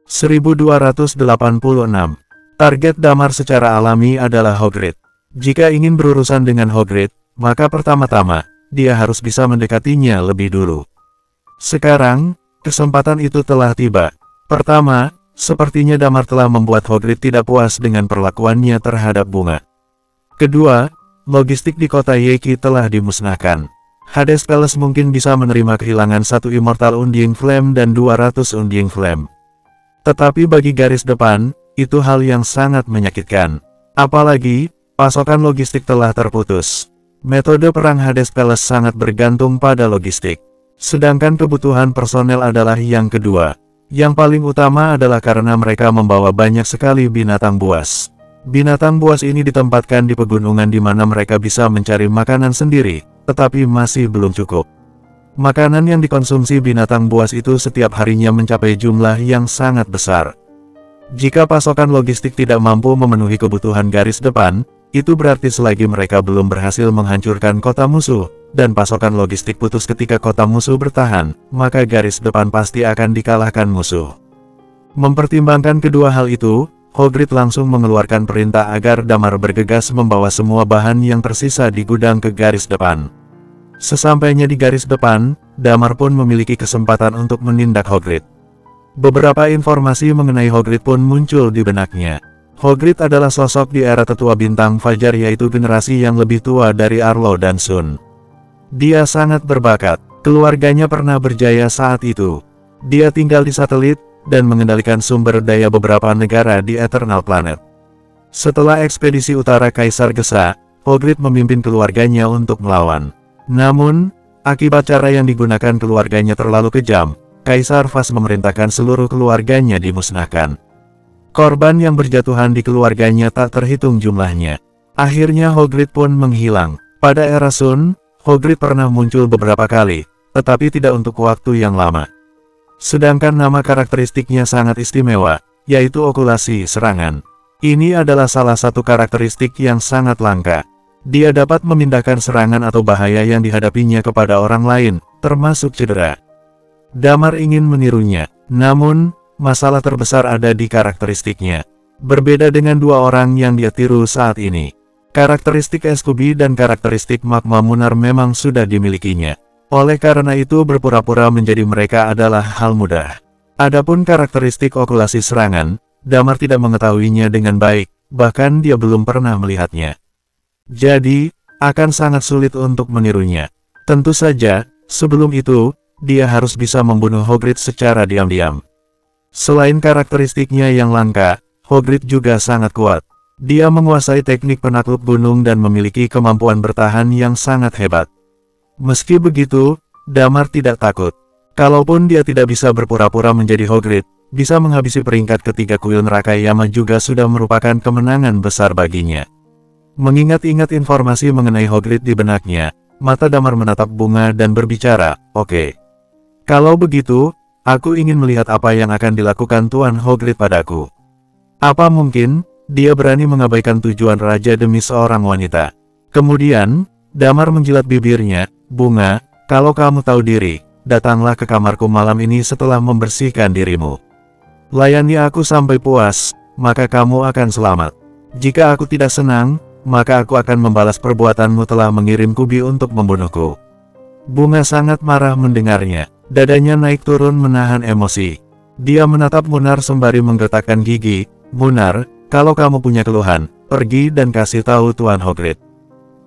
1286. Target Damar secara alami adalah Hogrid. Jika ingin berurusan dengan Hogrid, maka pertama-tama, dia harus bisa mendekatinya lebih dulu. Sekarang, kesempatan itu telah tiba. Pertama, sepertinya Damar telah membuat Hogrid tidak puas dengan perlakuannya terhadap bunga. Kedua, logistik di kota Yeki telah dimusnahkan. Hades Palace mungkin bisa menerima kehilangan 1 Immortal Undying Flame dan 200 Undying Flame. Tetapi bagi garis depan, itu hal yang sangat menyakitkan. Apalagi, pasokan logistik telah terputus. Metode perang Hades Palace sangat bergantung pada logistik. Sedangkan kebutuhan personel adalah yang kedua. Yang paling utama adalah karena mereka membawa banyak sekali binatang buas. Binatang buas ini ditempatkan di pegunungan di mana mereka bisa mencari makanan sendiri, tetapi masih belum cukup. Makanan yang dikonsumsi binatang buas itu setiap harinya mencapai jumlah yang sangat besar. Jika pasokan logistik tidak mampu memenuhi kebutuhan garis depan, itu berarti selagi mereka belum berhasil menghancurkan kota musuh, dan pasokan logistik putus ketika kota musuh bertahan, maka garis depan pasti akan dikalahkan musuh. Mempertimbangkan kedua hal itu, Hogrid langsung mengeluarkan perintah agar Damar bergegas membawa semua bahan yang tersisa di gudang ke garis depan. Sesampainya di garis depan, Damar pun memiliki kesempatan untuk menindak Hogrid. Beberapa informasi mengenai Hogrid pun muncul di benaknya. Hogrid adalah sosok di era tetua bintang Fajar, yaitu generasi yang lebih tua dari Arlo dan Sun. Dia sangat berbakat, keluarganya pernah berjaya saat itu. Dia tinggal di satelit, dan mengendalikan sumber daya beberapa negara di Eternal Planet. Setelah ekspedisi utara Kaisar Gesa, Hogrid memimpin keluarganya untuk melawan. Namun, akibat cara yang digunakan keluarganya terlalu kejam, Kaisar Vas memerintahkan seluruh keluarganya dimusnahkan. Korban yang berjatuhan di keluarganya tak terhitung jumlahnya. Akhirnya Hogrid pun menghilang. Pada era Sun, Hogrid pernah muncul beberapa kali, tetapi tidak untuk waktu yang lama. Sedangkan nama karakteristiknya sangat istimewa, yaitu okulasi serangan. Ini adalah salah satu karakteristik yang sangat langka. Dia dapat memindahkan serangan atau bahaya yang dihadapinya kepada orang lain, termasuk cedera. Damar ingin menirunya, namun, masalah terbesar ada di karakteristiknya. Berbeda dengan dua orang yang dia tiru saat ini. Karakteristik Eskubi dan karakteristik Magma Munar memang sudah dimilikinya. Oleh karena itu berpura-pura menjadi mereka adalah hal mudah. Adapun karakteristik okulasi serangan, Damar tidak mengetahuinya dengan baik, bahkan dia belum pernah melihatnya. Jadi, akan sangat sulit untuk menirunya. Tentu saja, sebelum itu, dia harus bisa membunuh Hogrid secara diam-diam. Selain karakteristiknya yang langka, Hogrid juga sangat kuat. Dia menguasai teknik penakluk gunung dan memiliki kemampuan bertahan yang sangat hebat. Meski begitu, Damar tidak takut. Kalaupun dia tidak bisa berpura-pura menjadi Hogrid, bisa menghabisi peringkat ketiga kuil neraka Yama juga sudah merupakan kemenangan besar baginya. Mengingat-ingat informasi mengenai Hogrid di benaknya, mata Damar menatap bunga dan berbicara, "Oke. Kalau begitu, aku ingin melihat apa yang akan dilakukan Tuan Hogrid padaku. Apa mungkin, dia berani mengabaikan tujuan raja demi seorang wanita?" Kemudian, Damar menjilat bibirnya, "Bunga, kalau kamu tahu diri, datanglah ke kamarku malam ini setelah membersihkan dirimu. Layani aku sampai puas, maka kamu akan selamat. Jika aku tidak senang, maka aku akan membalas perbuatanmu telah mengirim Kubi untuk membunuhku." Bunga sangat marah mendengarnya. Dadanya naik turun menahan emosi. Dia menatap Munar sembari menggertakkan gigi. "Munar, kalau kamu punya keluhan, pergi dan kasih tahu Tuan Hogrid."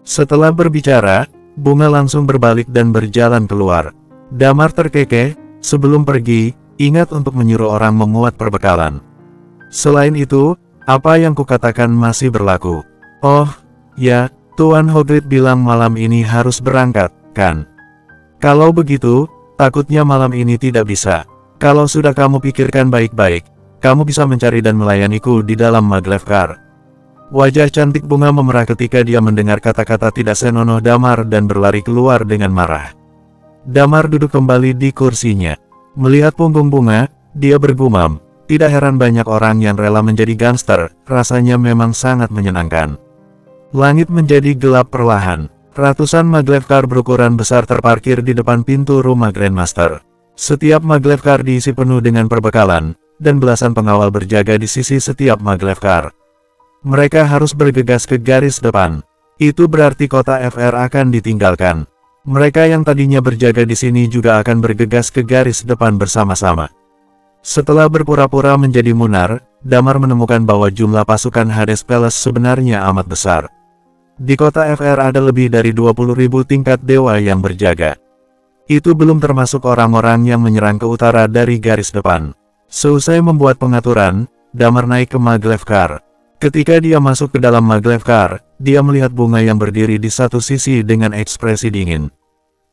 Setelah berbicara, Bunga langsung berbalik dan berjalan keluar. Damar terkekeh, "Sebelum pergi, ingat untuk menyuruh orang memuat perbekalan. Selain itu, apa yang kukatakan masih berlaku." "Oh, ya, Tuan Hogrid bilang malam ini harus berangkat, kan? Kalau begitu, takutnya malam ini tidak bisa. Kalau sudah kamu pikirkan baik-baik, kamu bisa mencari dan melayaniku di dalam Maglevkar." Wajah cantik Bunga memerah ketika dia mendengar kata-kata tidak senonoh Damar dan berlari keluar dengan marah. Damar duduk kembali di kursinya. Melihat punggung Bunga, dia bergumam, "Tidak heran banyak orang yang rela menjadi gangster, rasanya memang sangat menyenangkan." Langit menjadi gelap perlahan. Ratusan Maglevkar berukuran besar terparkir di depan pintu rumah Grandmaster. Setiap Maglevkar diisi penuh dengan perbekalan, dan belasan pengawal berjaga di sisi setiap maglev car. Mereka harus bergegas ke garis depan. Itu berarti kota FR akan ditinggalkan. Mereka yang tadinya berjaga di sini juga akan bergegas ke garis depan bersama-sama. Setelah berpura-pura menjadi Munar, Damar menemukan bahwa jumlah pasukan Hades Palace sebenarnya amat besar. Di kota FR ada lebih dari 20.000 tingkat dewa yang berjaga. Itu belum termasuk orang-orang yang menyerang ke utara dari garis depan. Seusai membuat pengaturan, Damar naik ke maglev car. Ketika dia masuk ke dalam maglev car, dia melihat bunga yang berdiri di satu sisi dengan ekspresi dingin.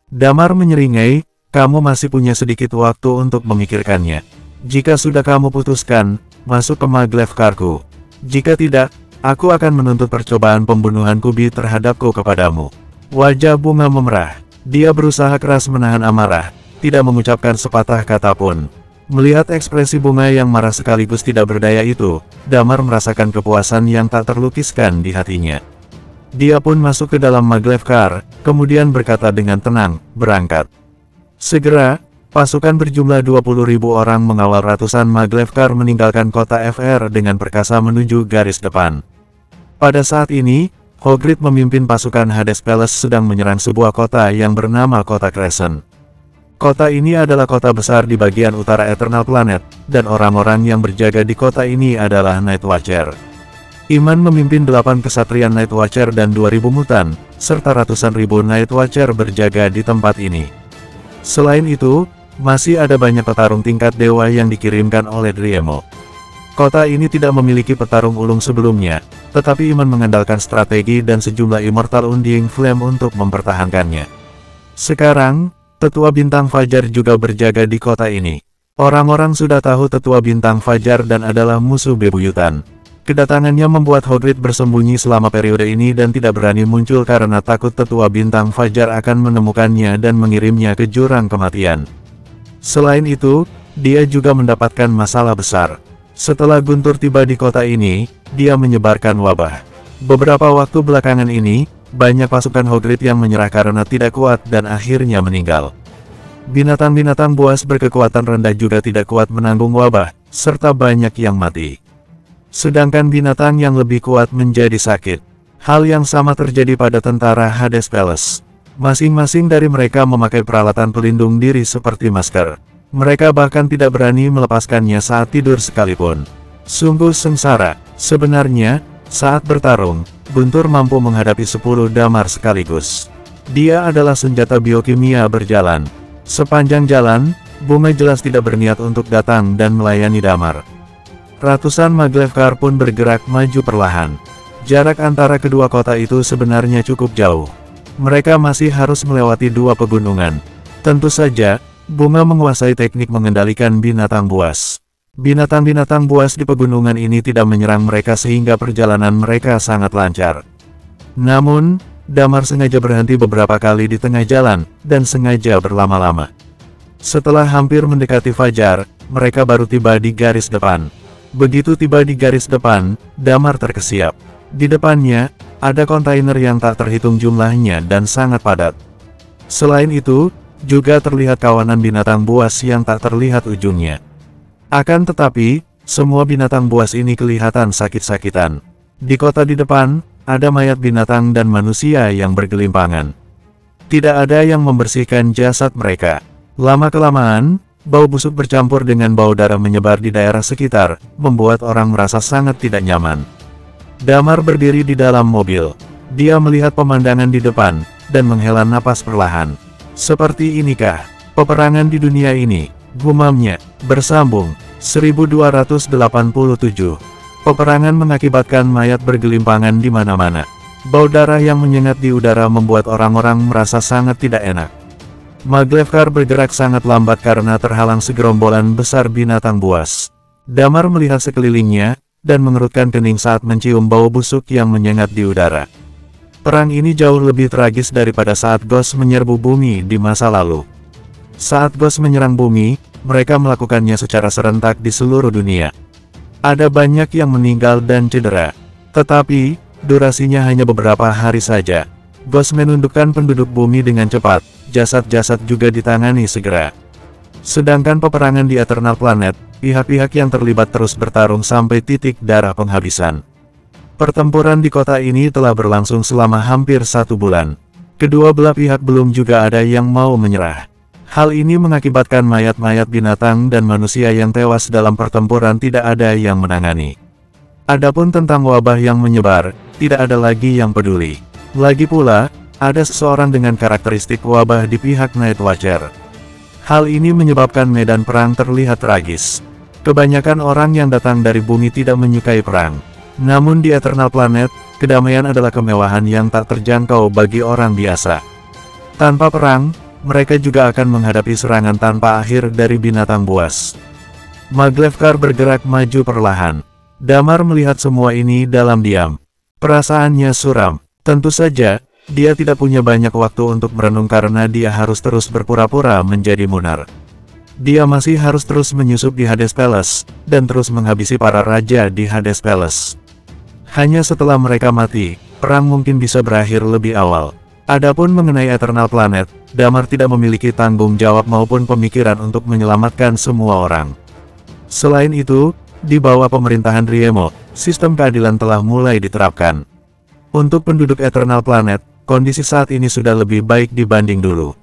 Damar menyeringai, "Kamu masih punya sedikit waktu untuk memikirkannya. Jika sudah kamu putuskan, masuk ke maglev carku. Jika tidak, aku akan menuntut percobaan pembunuhan Kubi terhadapku kepadamu." Wajah bunga memerah. Dia berusaha keras menahan amarah, tidak mengucapkan sepatah kata pun. Melihat ekspresi bunga yang marah sekaligus tidak berdaya itu, Damar merasakan kepuasan yang tak terlukiskan di hatinya. Dia pun masuk ke dalam maglev car, kemudian berkata dengan tenang, "Berangkat." Segera, pasukan berjumlah 20.000 orang mengawal ratusan maglev car meninggalkan kota FR dengan perkasa menuju garis depan. Pada saat ini, Hogrid memimpin pasukan Hades Palace sedang menyerang sebuah kota yang bernama Kota Crescent. Kota ini adalah kota besar di bagian utara Eternal Planet, dan orang-orang yang berjaga di kota ini adalah Night Watcher. Iman memimpin 8 kesatrian Night Watcher dan 2.000 mutan, serta ratusan ribu Night Watcher berjaga di tempat ini. Selain itu, masih ada banyak petarung tingkat dewa yang dikirimkan oleh Driemo. Kota ini tidak memiliki petarung ulung sebelumnya, tetapi Iman mengandalkan strategi dan sejumlah Immortal Undying Flame untuk mempertahankannya. Sekarang, Tetua Bintang Fajar juga berjaga di kota ini. Orang-orang sudah tahu Tetua Bintang Fajar dan adalah musuh bebuyutan. Kedatangannya membuat Hogrid bersembunyi selama periode ini dan tidak berani muncul karena takut Tetua Bintang Fajar akan menemukannya dan mengirimnya ke jurang kematian. Selain itu, dia juga mendapatkan masalah besar. Setelah Guntur tiba di kota ini, dia menyebarkan wabah. Beberapa waktu belakangan ini, banyak pasukan Hogrid yang menyerah karena tidak kuat dan akhirnya meninggal. Binatang-binatang buas berkekuatan rendah juga tidak kuat menanggung wabah, serta banyak yang mati. Sedangkan binatang yang lebih kuat menjadi sakit. Hal yang sama terjadi pada tentara Hades Palace. Masing-masing dari mereka memakai peralatan pelindung diri seperti masker. Mereka bahkan tidak berani melepaskannya saat tidur sekalipun. Sungguh sengsara. Sebenarnya, saat bertarung, Guntur mampu menghadapi 10 damar sekaligus. Dia adalah senjata biokimia berjalan. Sepanjang jalan, Bunga jelas tidak berniat untuk datang dan melayani damar. Ratusan maglev car pun bergerak maju perlahan. Jarak antara kedua kota itu sebenarnya cukup jauh. Mereka masih harus melewati 2 pegunungan. Tentu saja, Bunga menguasai teknik mengendalikan binatang buas. Binatang-binatang buas di pegunungan ini tidak menyerang mereka sehingga perjalanan mereka sangat lancar. Namun, Damar sengaja berhenti beberapa kali di tengah jalan, dan sengaja berlama-lama. Setelah hampir mendekati fajar, mereka baru tiba di garis depan. Begitu tiba di garis depan, Damar terkesiap. Di depannya, ada kontainer yang tak terhitung jumlahnya dan sangat padat. Selain itu, juga terlihat kawanan binatang buas yang tak terlihat ujungnya. Akan tetapi, semua binatang buas ini kelihatan sakit-sakitan. Di kota di depan, ada mayat binatang dan manusia yang bergelimpangan. Tidak ada yang membersihkan jasad mereka. Lama-kelamaan, bau busuk bercampur dengan bau darah menyebar di daerah sekitar, membuat orang merasa sangat tidak nyaman. Damar berdiri di dalam mobil. Dia melihat pemandangan di depan, dan menghela napas perlahan. Seperti inikah peperangan di dunia ini? Gumamnya, bersambung. 1287. Peperangan mengakibatkan mayat bergelimpangan di mana-mana. Bau darah yang menyengat di udara membuat orang-orang merasa sangat tidak enak. Maglev car bergerak sangat lambat karena terhalang segerombolan besar binatang buas. Damar melihat sekelilingnya, dan mengerutkan kening saat mencium bau busuk yang menyengat di udara. Perang ini jauh lebih tragis daripada saat Ghost menyerbu bumi di masa lalu. Saat Ghost menyerang bumi, mereka melakukannya secara serentak di seluruh dunia. Ada banyak yang meninggal dan cedera. Tetapi, durasinya hanya beberapa hari saja. Ghost menundukkan penduduk bumi dengan cepat, jasad-jasad juga ditangani segera. Sedangkan peperangan di Eternal Planet, pihak-pihak yang terlibat terus bertarung sampai titik darah penghabisan. Pertempuran di kota ini telah berlangsung selama hampir 1 bulan. Kedua belah pihak belum juga ada yang mau menyerah. Hal ini mengakibatkan mayat-mayat binatang dan manusia yang tewas dalam pertempuran tidak ada yang menangani. Adapun tentang wabah yang menyebar, tidak ada lagi yang peduli. Lagi pula, ada seseorang dengan karakteristik wabah di pihak Night Watcher. Hal ini menyebabkan medan perang terlihat tragis. Kebanyakan orang yang datang dari bumi tidak menyukai perang. Namun di Eternal Planet, kedamaian adalah kemewahan yang tak terjangkau bagi orang biasa. Tanpa perang, mereka juga akan menghadapi serangan tanpa akhir dari binatang buas. Maglevkar bergerak maju perlahan. Damar melihat semua ini dalam diam. Perasaannya suram. Tentu saja, dia tidak punya banyak waktu untuk merenung karena dia harus terus berpura-pura menjadi Munar. Dia masih harus terus menyusup di Hades Palace, dan terus menghabisi para raja di Hades Palace. Hanya setelah mereka mati, perang mungkin bisa berakhir lebih awal. Adapun mengenai Eternal Planet, Damar tidak memiliki tanggung jawab maupun pemikiran untuk menyelamatkan semua orang. Selain itu, di bawah pemerintahan Riemo, sistem keadilan telah mulai diterapkan. Untuk penduduk Eternal Planet, kondisi saat ini sudah lebih baik dibanding dulu.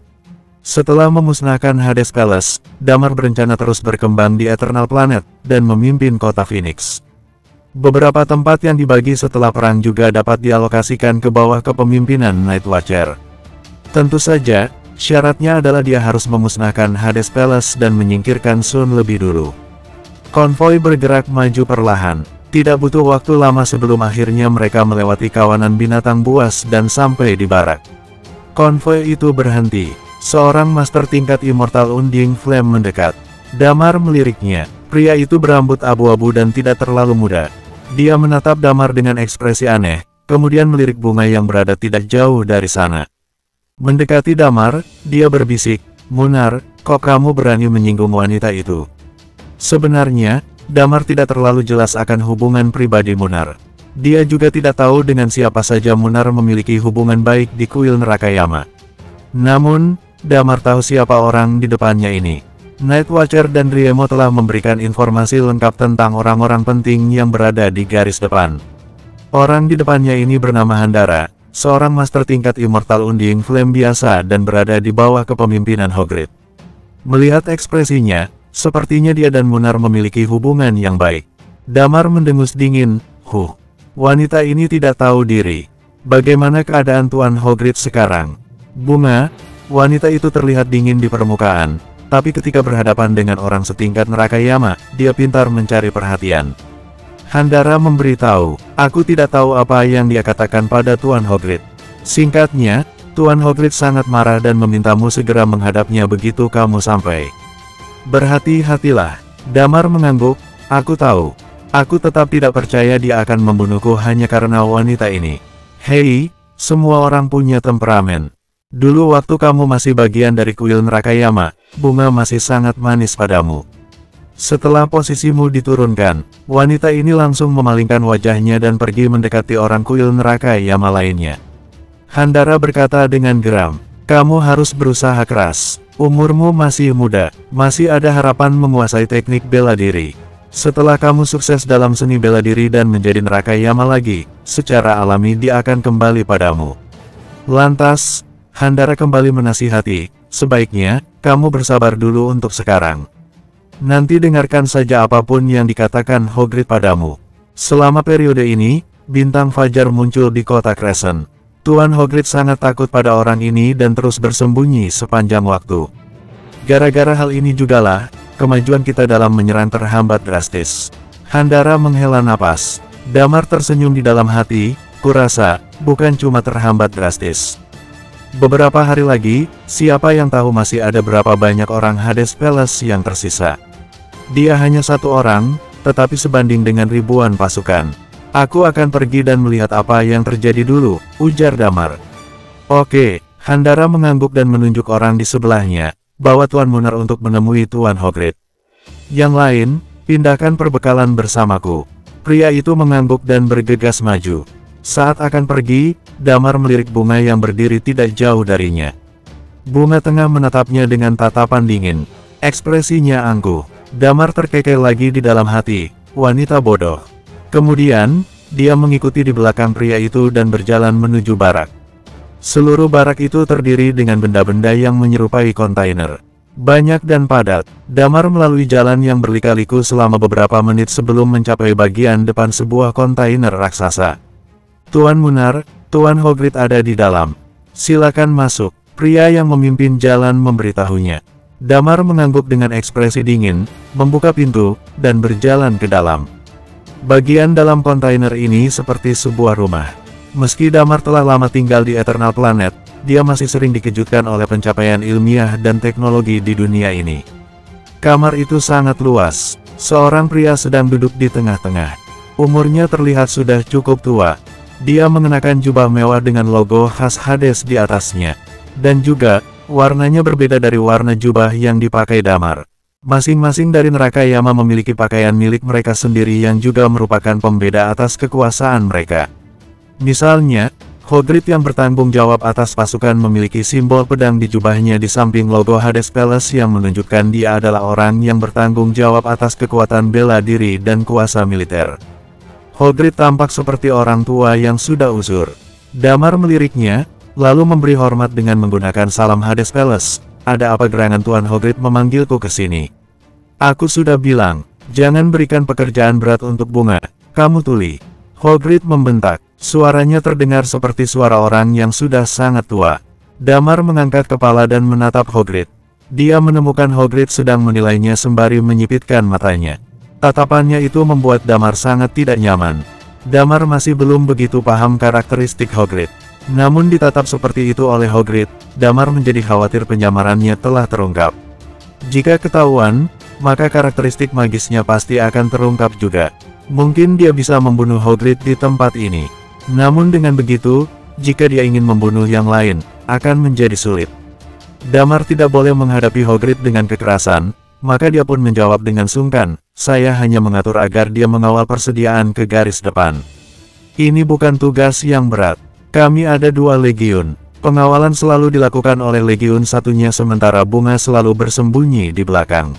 Setelah memusnahkan Hades Palace, Damar berencana terus berkembang di Eternal Planet, dan memimpin kota Phoenix. Beberapa tempat yang dibagi setelah perang juga dapat dialokasikan ke bawah kepemimpinan Night Watcher. Tentu saja, syaratnya adalah dia harus memusnahkan Hades Palace dan menyingkirkan Sun lebih dulu. Konvoi bergerak maju perlahan. Tidak butuh waktu lama sebelum akhirnya mereka melewati kawanan binatang buas dan sampai di barak. Konvoi itu berhenti. Seorang master tingkat Immortal Unding Flame mendekat. Damar meliriknya. Pria itu berambut abu-abu dan tidak terlalu muda. Dia menatap Damar dengan ekspresi aneh, kemudian melirik bunga yang berada tidak jauh dari sana. Mendekati Damar, dia berbisik, "Munar, kok kamu berani menyinggung wanita itu?" Sebenarnya, Damar tidak terlalu jelas akan hubungan pribadi Munar. Dia juga tidak tahu dengan siapa saja Munar memiliki hubungan baik di kuil Nerakayama. Namun, Damar tahu siapa orang di depannya ini. Night Watcher dan Riemo telah memberikan informasi lengkap tentang orang-orang penting yang berada di garis depan. Orang di depannya ini bernama Handara, seorang master tingkat Immortal Unding Flame biasa dan berada di bawah kepemimpinan Hogred. Melihat ekspresinya, sepertinya dia dan Munar memiliki hubungan yang baik. Damar mendengus dingin, wanita ini tidak tahu diri. Bagaimana keadaan Tuan Hogred sekarang? Bunga, wanita itu terlihat dingin di permukaan, tapi ketika berhadapan dengan orang setingkat Nerakayama, dia pintar mencari perhatian. Handara memberitahu, "Aku tidak tahu apa yang dia katakan pada Tuan Hogred." Singkatnya, Tuan Hogred sangat marah dan memintamu segera menghadapnya begitu kamu sampai. Berhati-hatilah. Damar mengangguk, "Aku tahu. Aku tetap tidak percaya dia akan membunuhku hanya karena wanita ini. Hei, semua orang punya temperamen. Dulu waktu kamu masih bagian dari kuil Nerakayama, bunga masih sangat manis padamu. Setelah posisimu diturunkan, wanita ini langsung memalingkan wajahnya dan pergi mendekati orang kuil Nerakayama lainnya." Handara berkata dengan geram, "Kamu harus berusaha keras. Umurmu masih muda, masih ada harapan menguasai teknik bela diri. Setelah kamu sukses dalam seni bela diri dan menjadi Nerakayama lagi, secara alami dia akan kembali padamu." Lantas, Handara kembali menasihati, "Sebaiknya, kamu bersabar dulu untuk sekarang. Nanti dengarkan saja apapun yang dikatakan Hogred padamu." Selama periode ini, bintang fajar muncul di kota Crescent. Tuan Hogred sangat takut pada orang ini dan terus bersembunyi sepanjang waktu. Gara-gara hal ini jugalah, kemajuan kita dalam menyerang terhambat drastis. Handara menghela napas. Damar tersenyum di dalam hati, kurasa, bukan cuma terhambat drastis. Beberapa hari lagi, siapa yang tahu masih ada berapa banyak orang Hades Palace yang tersisa. Dia hanya satu orang, tetapi sebanding dengan ribuan pasukan. "Aku akan pergi dan melihat apa yang terjadi dulu," ujar Damar. "Oke." Handara mengangguk dan menunjuk orang di sebelahnya, "Bawa Tuan Munar untuk menemui Tuan Hogred. Yang lain, pindahkan perbekalan bersamaku." Pria itu mengangguk dan bergegas maju. Saat akan pergi, Damar melirik bunga yang berdiri tidak jauh darinya. Bunga tengah menatapnya dengan tatapan dingin. Ekspresinya angkuh. Damar terkekeh lagi di dalam hati, wanita bodoh. Kemudian, dia mengikuti di belakang pria itu dan berjalan menuju barak. Seluruh barak itu terdiri dengan benda-benda yang menyerupai kontainer. Banyak dan padat, Damar melalui jalan yang berlika-liku selama beberapa menit sebelum mencapai bagian depan sebuah kontainer raksasa. Tuan Munar, Tuan Hogrit ada di dalam. Silakan masuk, pria yang memimpin jalan memberitahunya. Damar mengangguk dengan ekspresi dingin, membuka pintu, dan berjalan ke dalam. Bagian dalam kontainer ini seperti sebuah rumah. Meski Damar telah lama tinggal di Eternal Planet, dia masih sering dikejutkan oleh pencapaian ilmiah dan teknologi di dunia ini. Kamar itu sangat luas. Seorang pria sedang duduk di tengah-tengah. Umurnya terlihat sudah cukup tua. Dia mengenakan jubah mewah dengan logo khas Hades di atasnya. Dan juga, warnanya berbeda dari warna jubah yang dipakai Damar. Masing-masing dari neraka Yama memiliki pakaian milik mereka sendiri yang juga merupakan pembeda atas kekuasaan mereka. Misalnya, Hogrit yang bertanggung jawab atas pasukan memiliki simbol pedang di jubahnya di samping logo Hades Palace yang menunjukkan dia adalah orang yang bertanggung jawab atas kekuatan bela diri dan kuasa militer. Hogrit tampak seperti orang tua yang sudah usur. Damar meliriknya, lalu memberi hormat dengan menggunakan salam Hades Palace. Ada apa gerangan Tuan Hogrit memanggilku ke sini? Aku sudah bilang, jangan berikan pekerjaan berat untuk bunga. Kamu tuli. Hogrit membentak. Suaranya terdengar seperti suara orang yang sudah sangat tua. Damar mengangkat kepala dan menatap Hogrit. Dia menemukan Hogrit sedang menilainya sembari menyipitkan matanya. Tatapannya itu membuat Damar sangat tidak nyaman. Damar masih belum begitu paham karakteristik Hogrit. Namun ditatap seperti itu oleh Hogrit, Damar menjadi khawatir penyamarannya telah terungkap. Jika ketahuan, maka karakteristik magisnya pasti akan terungkap juga. Mungkin dia bisa membunuh Hogrit di tempat ini. Namun dengan begitu, jika dia ingin membunuh yang lain, akan menjadi sulit. Damar tidak boleh menghadapi Hogrit dengan kekerasan, maka dia pun menjawab dengan sungkan, saya hanya mengatur agar dia mengawal persediaan ke garis depan. Ini bukan tugas yang berat. Kami ada 2 legiun. Pengawalan selalu dilakukan oleh legiun satunya sementara bunga selalu bersembunyi di belakang.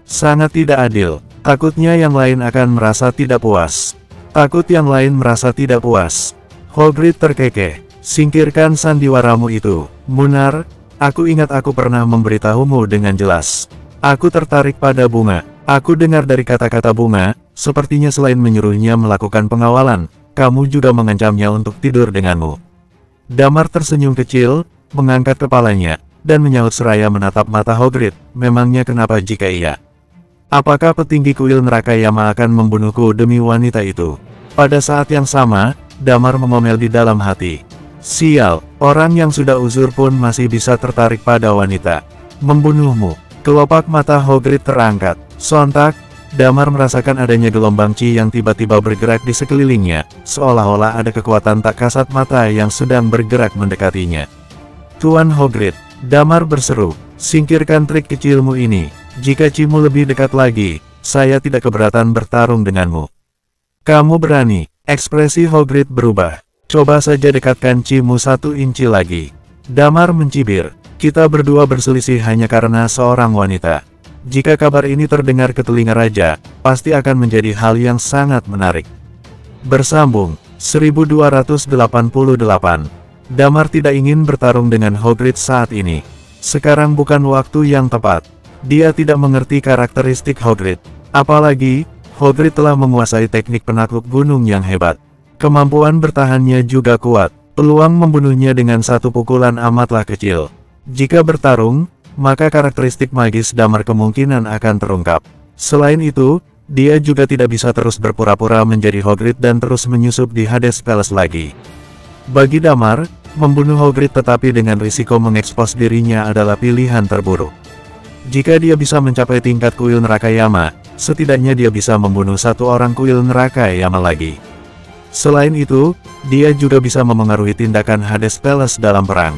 Sangat tidak adil. Takutnya yang lain akan merasa tidak puas. Takut yang lain merasa tidak puas. Hogrit terkekeh. Singkirkan sandiwaramu itu. Munar, aku ingat aku pernah memberitahumu dengan jelas. Aku tertarik pada bunga. Aku dengar dari kata-kata bunga, sepertinya selain menyuruhnya melakukan pengawalan, kamu juga mengancamnya untuk tidur denganmu. Damar tersenyum kecil, mengangkat kepalanya, dan menyaut seraya menatap mata Hogrit. Memangnya kenapa jika iya? Apakah petinggi kuil neraka Yama akan membunuhku demi wanita itu? Pada saat yang sama, Damar mengomel di dalam hati. Sial, orang yang sudah uzur pun masih bisa tertarik pada wanita. Membunuhmu. Kelopak mata Hogrit terangkat. Sontak, Damar merasakan adanya gelombang chi yang tiba-tiba bergerak di sekelilingnya, seolah-olah ada kekuatan tak kasat mata yang sedang bergerak mendekatinya. Tuan Hogrit, Damar berseru, singkirkan trik kecilmu ini. Jika cimu lebih dekat lagi, saya tidak keberatan bertarung denganmu. Kamu berani. Ekspresi Hogrit berubah. Coba saja dekatkan cimu 1 inci lagi. Damar mencibir. Kita berdua berselisih hanya karena seorang wanita. Jika kabar ini terdengar ke telinga raja, pasti akan menjadi hal yang sangat menarik. Bersambung. 1288. Damar tidak ingin bertarung dengan Hogrit saat ini. Sekarang bukan waktu yang tepat. Dia tidak mengerti karakteristik Hogrit. Apalagi, Hogrit telah menguasai teknik penakluk gunung yang hebat. Kemampuan bertahannya juga kuat. Peluang membunuhnya dengan 1 pukulan amatlah kecil. Jika bertarung, maka karakteristik magis Damar kemungkinan akan terungkap. Selain itu, dia juga tidak bisa terus berpura-pura menjadi Hogrit dan terus menyusup di Hades Palace lagi. Bagi Damar, membunuh Hogrit tetapi dengan risiko mengekspos dirinya adalah pilihan terburuk. Jika dia bisa mencapai tingkat kuil neraka Yama, setidaknya dia bisa membunuh 1 orang kuil neraka Yama lagi. Selain itu, dia juga bisa memengaruhi tindakan Hades Palace dalam perang.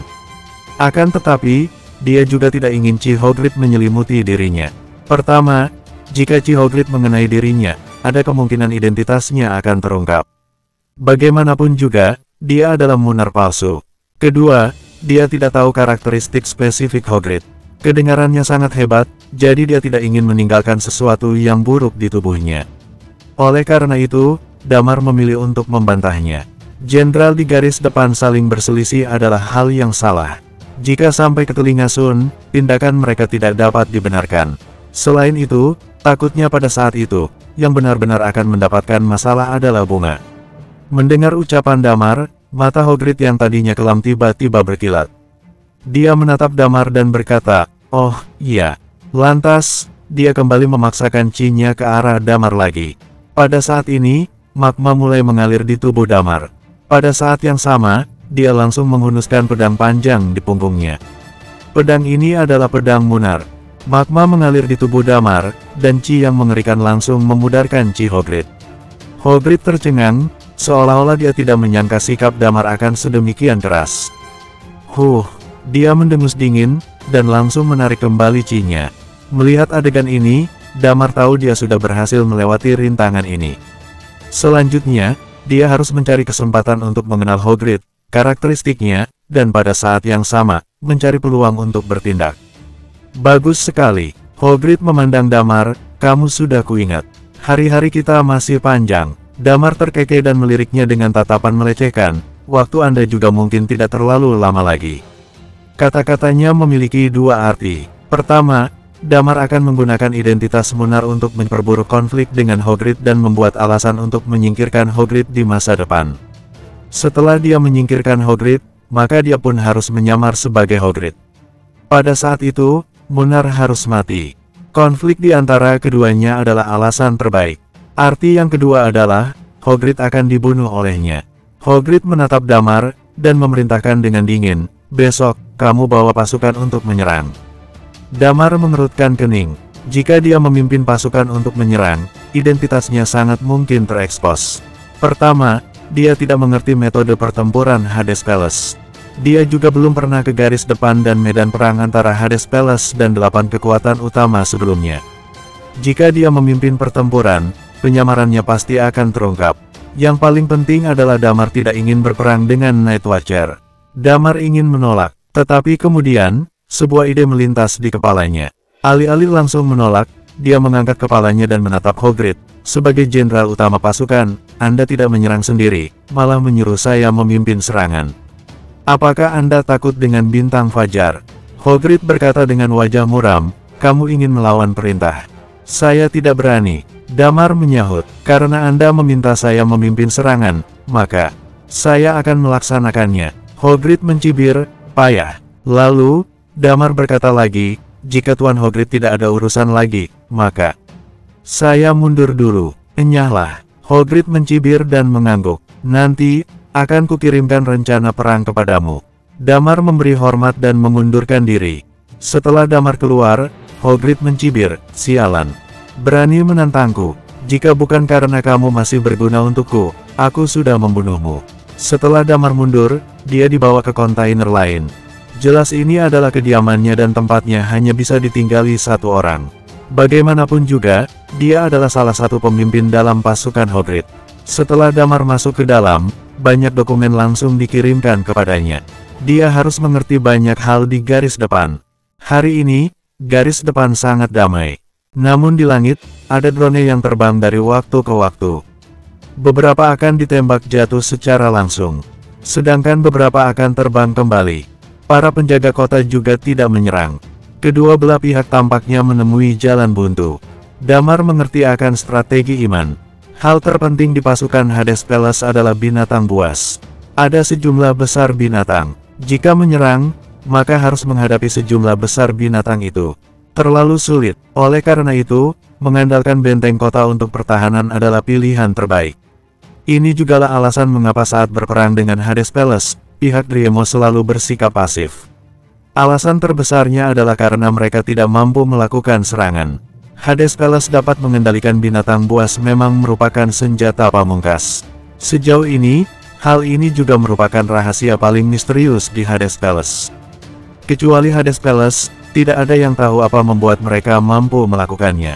Akan tetapi, dia juga tidak ingin Chi Hogrit menyelimuti dirinya. Pertama, jika Chi Hogrit mengenai dirinya, ada kemungkinan identitasnya akan terungkap. Bagaimanapun juga, dia adalah Munar palsu. Kedua, dia tidak tahu karakteristik spesifik Hogrit. Kedengarannya sangat hebat, jadi dia tidak ingin meninggalkan sesuatu yang buruk di tubuhnya. Oleh karena itu, Damar memilih untuk membantahnya. Jenderal di garis depan saling berselisih adalah hal yang salah. Jika sampai ke telinga Sun, tindakan mereka tidak dapat dibenarkan. Selain itu, takutnya pada saat itu, yang benar-benar akan mendapatkan masalah adalah Bunga. Mendengar ucapan Damar, mata Hagrid yang tadinya kelam tiba-tiba berkilat. Dia menatap Damar dan berkata, "Oh, iya." Lantas, dia kembali memaksakan Chi-nya ke arah Damar lagi. Pada saat ini, magma mulai mengalir di tubuh Damar. Pada saat yang sama, dia langsung menghunuskan pedang panjang di punggungnya. Pedang ini adalah pedang Munar. Magma mengalir di tubuh Damar, dan Chi yang mengerikan langsung memudarkan Chi Hagrid. Hagrid tercengang, seolah-olah dia tidak menyangka sikap Damar akan sedemikian keras. Dia mendengus dingin, dan langsung menarik kembali Chi-nya. Melihat adegan ini, Damar tahu dia sudah berhasil melewati rintangan ini. Selanjutnya, dia harus mencari kesempatan untuk mengenal Hagrid, karakteristiknya, dan pada saat yang sama, mencari peluang untuk bertindak. Bagus sekali. Hagrid memandang Damar, "Kamu sudah kuingat. Hari-hari kita masih panjang." Damar terkekeh dan meliriknya dengan tatapan melecehkan, "Waktu Anda juga mungkin tidak terlalu lama lagi." Kata-katanya memiliki dua arti. Pertama, Damar akan menggunakan identitas Munar untuk memperburuk konflik dengan Hagrid dan membuat alasan untuk menyingkirkan Hagrid di masa depan. Setelah dia menyingkirkan Hagrid, maka dia pun harus menyamar sebagai Hagrid. Pada saat itu, Munar harus mati. Konflik di antara keduanya adalah alasan terbaik. Arti yang kedua adalah, Hagrid akan dibunuh olehnya. Hagrid menatap Damar, dan memerintahkan dengan dingin, "Besok, kamu bawa pasukan untuk menyerang." Damar mengerutkan kening. Jika dia memimpin pasukan untuk menyerang, identitasnya sangat mungkin terekspos. Pertama, dia tidak mengerti metode pertempuran Hades Palace. Dia juga belum pernah ke garis depan dan medan perang antara Hades Palace dan 8 kekuatan utama sebelumnya. Jika dia memimpin pertempuran, penyamarannya pasti akan terungkap. Yang paling penting adalah Damar tidak ingin berperang dengan Night Watcher. Damar ingin menolak, tetapi kemudian, sebuah ide melintas di kepalanya. Alih-alih langsung menolak, dia mengangkat kepalanya dan menatap Hagrid. "Sebagai jenderal utama pasukan, Anda tidak menyerang sendiri, malah menyuruh saya memimpin serangan. Apakah Anda takut dengan bintang fajar?" Hagrid berkata dengan wajah muram, "Kamu ingin melawan perintah. Saya tidak berani." Damar menyahut, "Karena Anda meminta saya memimpin serangan, maka saya akan melaksanakannya." Hagrid mencibir, "Payah." Lalu, Damar berkata lagi, "Jika Tuan Hagrid tidak ada urusan lagi, maka saya mundur dulu." "Enyahlah." Hagrid mencibir dan mengangguk, "Nanti, akan kukirimkan rencana perang kepadamu." Damar memberi hormat dan mengundurkan diri. Setelah Damar keluar, Hagrid mencibir, "Sialan. Berani menantangku. Jika bukan karena kamu masih berguna untukku, aku sudah membunuhmu." Setelah Damar mundur, dia dibawa ke kontainer lain. Jelas ini adalah kediamannya dan tempatnya hanya bisa ditinggali satu orang. Bagaimanapun juga, dia adalah salah satu pemimpin dalam pasukan Hagrid. Setelah Damar masuk ke dalam, banyak dokumen langsung dikirimkan kepadanya. Dia harus mengerti banyak hal di garis depan. Hari ini, garis depan sangat damai. Namun di langit, ada drone yang terbang dari waktu ke waktu. Beberapa akan ditembak jatuh secara langsung, sedangkan beberapa akan terbang kembali. Para penjaga kota juga tidak menyerang. Kedua belah pihak tampaknya menemui jalan buntu. Damar mengerti akan strategi iman. Hal terpenting di pasukan Hades Palace adalah binatang buas. Ada sejumlah besar binatang. Jika menyerang, maka harus menghadapi sejumlah besar binatang itu. Terlalu sulit. Oleh karena itu, mengandalkan benteng kota untuk pertahanan adalah pilihan terbaik. Ini jugalah alasan mengapa saat berperang dengan Hades Palace, pihak Driemo selalu bersikap pasif. Alasan terbesarnya adalah karena mereka tidak mampu melakukan serangan. Hades Palace dapat mengendalikan binatang buas memang merupakan senjata pamungkas. Sejauh ini, hal ini juga merupakan rahasia paling misterius di Hades Palace. Kecuali Hades Palace, tidak ada yang tahu apa membuat mereka mampu melakukannya.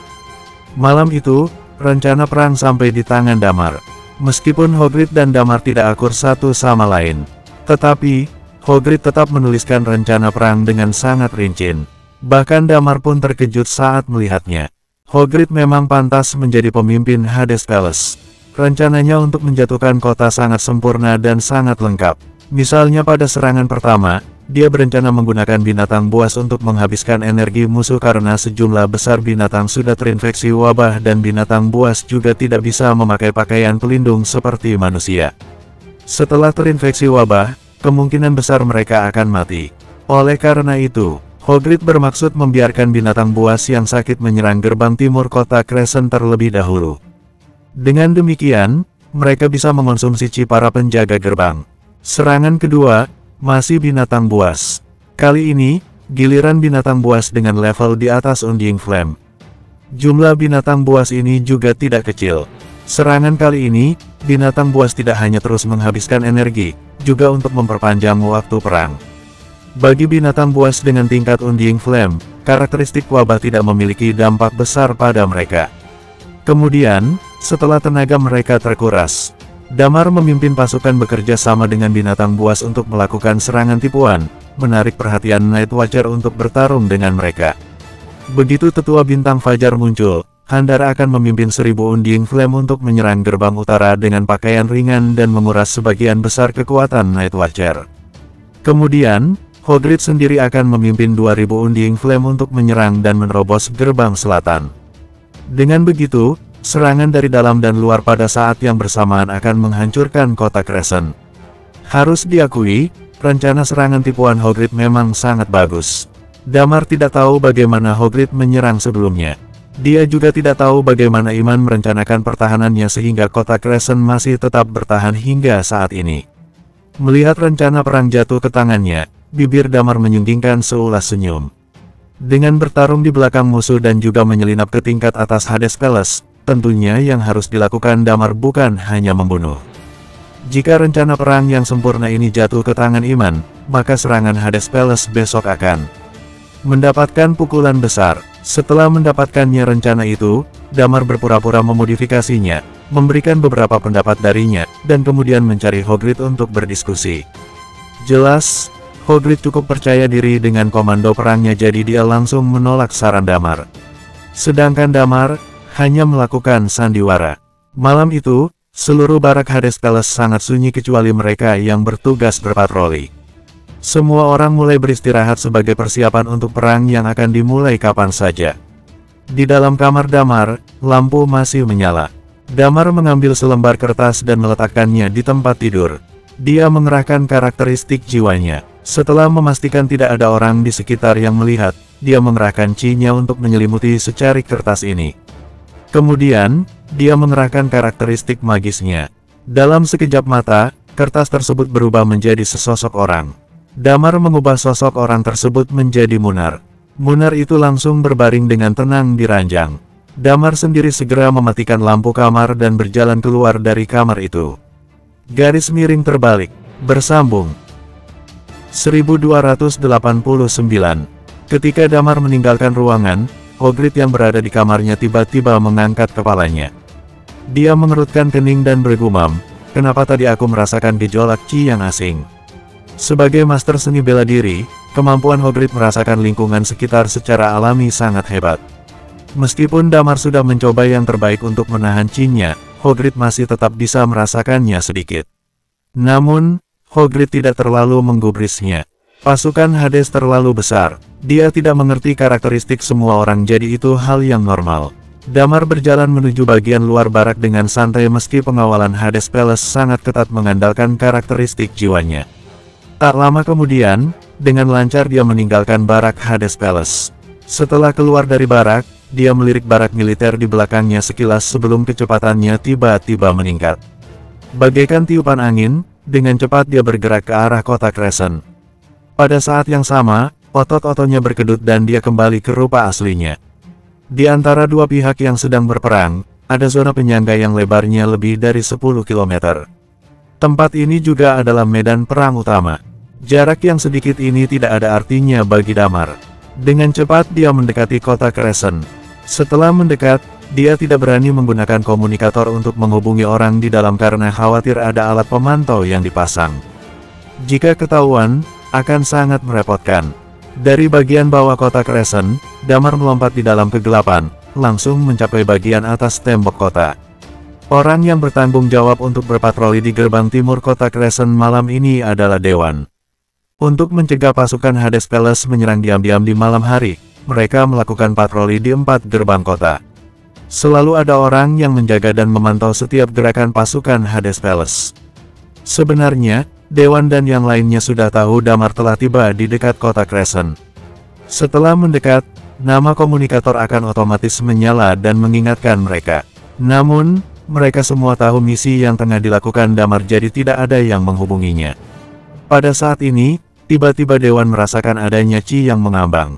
Malam itu, rencana perang sampai di tangan Damar. Meskipun Hagrid dan Damar tidak akur satu sama lain, tetapi, Hagrid tetap menuliskan rencana perang dengan sangat rinci. Bahkan Damar pun terkejut saat melihatnya. Hagrid memang pantas menjadi pemimpin Hades Palace. Rencananya untuk menjatuhkan kota sangat sempurna dan sangat lengkap. Misalnya pada serangan pertama, dia berencana menggunakan binatang buas untuk menghabiskan energi musuh karena sejumlah besar binatang sudah terinfeksi wabah dan binatang buas juga tidak bisa memakai pakaian pelindung seperti manusia. Setelah terinfeksi wabah, kemungkinan besar mereka akan mati. Oleh karena itu, Hagrid bermaksud membiarkan binatang buas yang sakit menyerang gerbang timur kota Crescent terlebih dahulu. Dengan demikian, mereka bisa mengonsumsi chi para penjaga gerbang. Serangan kedua, masih binatang buas. Kali ini, giliran binatang buas dengan level di atas Undying Flame. Jumlah binatang buas ini juga tidak kecil. Serangan kali ini, binatang buas tidak hanya terus menghabiskan energi, juga untuk memperpanjang waktu perang. Bagi binatang buas dengan tingkat Undying Flame, karakteristik wabah tidak memiliki dampak besar pada mereka. Kemudian, setelah tenaga mereka terkuras, Damar memimpin pasukan bekerja sama dengan binatang buas untuk melakukan serangan tipuan, menarik perhatian Night Watcher untuk bertarung dengan mereka. Begitu tetua bintang Fajar muncul, Handar akan memimpin 1000 Undying Flame untuk menyerang gerbang utara dengan pakaian ringan dan menguras sebagian besar kekuatan Night Watcher. Kemudian, Hagrid sendiri akan memimpin 2000 Undying Flame untuk menyerang dan menerobos gerbang selatan. Dengan begitu, serangan dari dalam dan luar pada saat yang bersamaan akan menghancurkan kota Crescent. Harus diakui, rencana serangan tipuan Hagrid memang sangat bagus. Damar tidak tahu bagaimana Hagrid menyerang sebelumnya. Dia juga tidak tahu bagaimana Iman merencanakan pertahanannya sehingga kota Crescent masih tetap bertahan hingga saat ini. Melihat rencana perang jatuh ke tangannya, bibir Damar menyunggingkan seulas senyum. Dengan bertarung di belakang musuh dan juga menyelinap ke tingkat atas Hades Palace, tentunya yang harus dilakukan Damar bukan hanya membunuh. Jika rencana perang yang sempurna ini jatuh ke tangan Iman, maka serangan Hades Palace besok akan mendapatkan pukulan besar. Setelah mendapatkannya rencana itu, Damar berpura-pura memodifikasinya, memberikan beberapa pendapat darinya, dan kemudian mencari Hagrid untuk berdiskusi. Jelas, Hagrid cukup percaya diri dengan komando perangnya jadi dia langsung menolak saran Damar. Sedangkan Damar hanya melakukan sandiwara. Malam itu, seluruh barak Hades Palace sangat sunyi kecuali mereka yang bertugas berpatroli. Semua orang mulai beristirahat sebagai persiapan untuk perang yang akan dimulai kapan saja. Di dalam kamar Damar, lampu masih menyala. Damar mengambil selembar kertas dan meletakkannya di tempat tidur. Dia mengerahkan karakteristik jiwanya. Setelah memastikan tidak ada orang di sekitar yang melihat, dia mengerahkan chi-nya untuk menyelimuti secarik kertas ini. Kemudian, dia mengerahkan karakteristik magisnya. Dalam sekejap mata, kertas tersebut berubah menjadi sesosok orang. Damar mengubah sosok orang tersebut menjadi Munar. Munar itu langsung berbaring dengan tenang di ranjang. Damar sendiri segera mematikan lampu kamar dan berjalan keluar dari kamar itu. Garis miring terbalik, bersambung. 1289. Ketika Damar meninggalkan ruangan, Hagrid yang berada di kamarnya tiba-tiba mengangkat kepalanya. Dia mengerutkan kening dan bergumam, "Kenapa tadi aku merasakan gejolak chi yang asing?" Sebagai master seni bela diri, kemampuan Hagrid merasakan lingkungan sekitar secara alami sangat hebat. Meskipun Damar sudah mencoba yang terbaik untuk menahan chi-nya, Hagrid masih tetap bisa merasakannya sedikit. Namun, Hagrid tidak terlalu menggubrisnya. Pasukan Hades terlalu besar. Dia tidak mengerti karakteristik semua orang jadi itu hal yang normal. Damar berjalan menuju bagian luar barak dengan santai meski pengawalan Hades Palace sangat ketat mengandalkan karakteristik jiwanya. Tak lama kemudian, dengan lancar dia meninggalkan barak Hades Palace. Setelah keluar dari barak, dia melirik barak militer di belakangnya sekilas sebelum kecepatannya tiba-tiba meningkat. Bagaikan tiupan angin, dengan cepat dia bergerak ke arah kota Crescent. Pada saat yang sama, otot-ototnya berkedut dan dia kembali ke rupa aslinya. Di antara dua pihak yang sedang berperang, ada zona penyangga yang lebarnya lebih dari 10 km. Tempat ini juga adalah medan perang utama. Jarak yang sedikit ini tidak ada artinya bagi Damar. Dengan cepat dia mendekati kota Crescent. Setelah mendekat, dia tidak berani menggunakan komunikator untuk menghubungi orang di dalam karena khawatir ada alat pemantau yang dipasang. Jika ketahuan, akan sangat merepotkan. Dari bagian bawah kota Crescent, Damar melompat di dalam kegelapan, langsung mencapai bagian atas tembok kota. Orang yang bertanggung jawab untuk berpatroli di gerbang timur kota Crescent malam ini adalah Dewan. Untuk mencegah pasukan Hades Palace menyerang diam-diam di malam hari, mereka melakukan patroli di 4 gerbang kota. Selalu ada orang yang menjaga dan memantau setiap gerakan pasukan Hades Palace. Sebenarnya, Dewan dan yang lainnya sudah tahu Damar telah tiba di dekat kota Crescent. Setelah mendekat, nama komunikator akan otomatis menyala dan mengingatkan mereka. Namun, mereka semua tahu misi yang tengah dilakukan Damar, jadi tidak ada yang menghubunginya. Pada saat ini, tiba-tiba Dewan merasakan adanya Qi yang mengambang.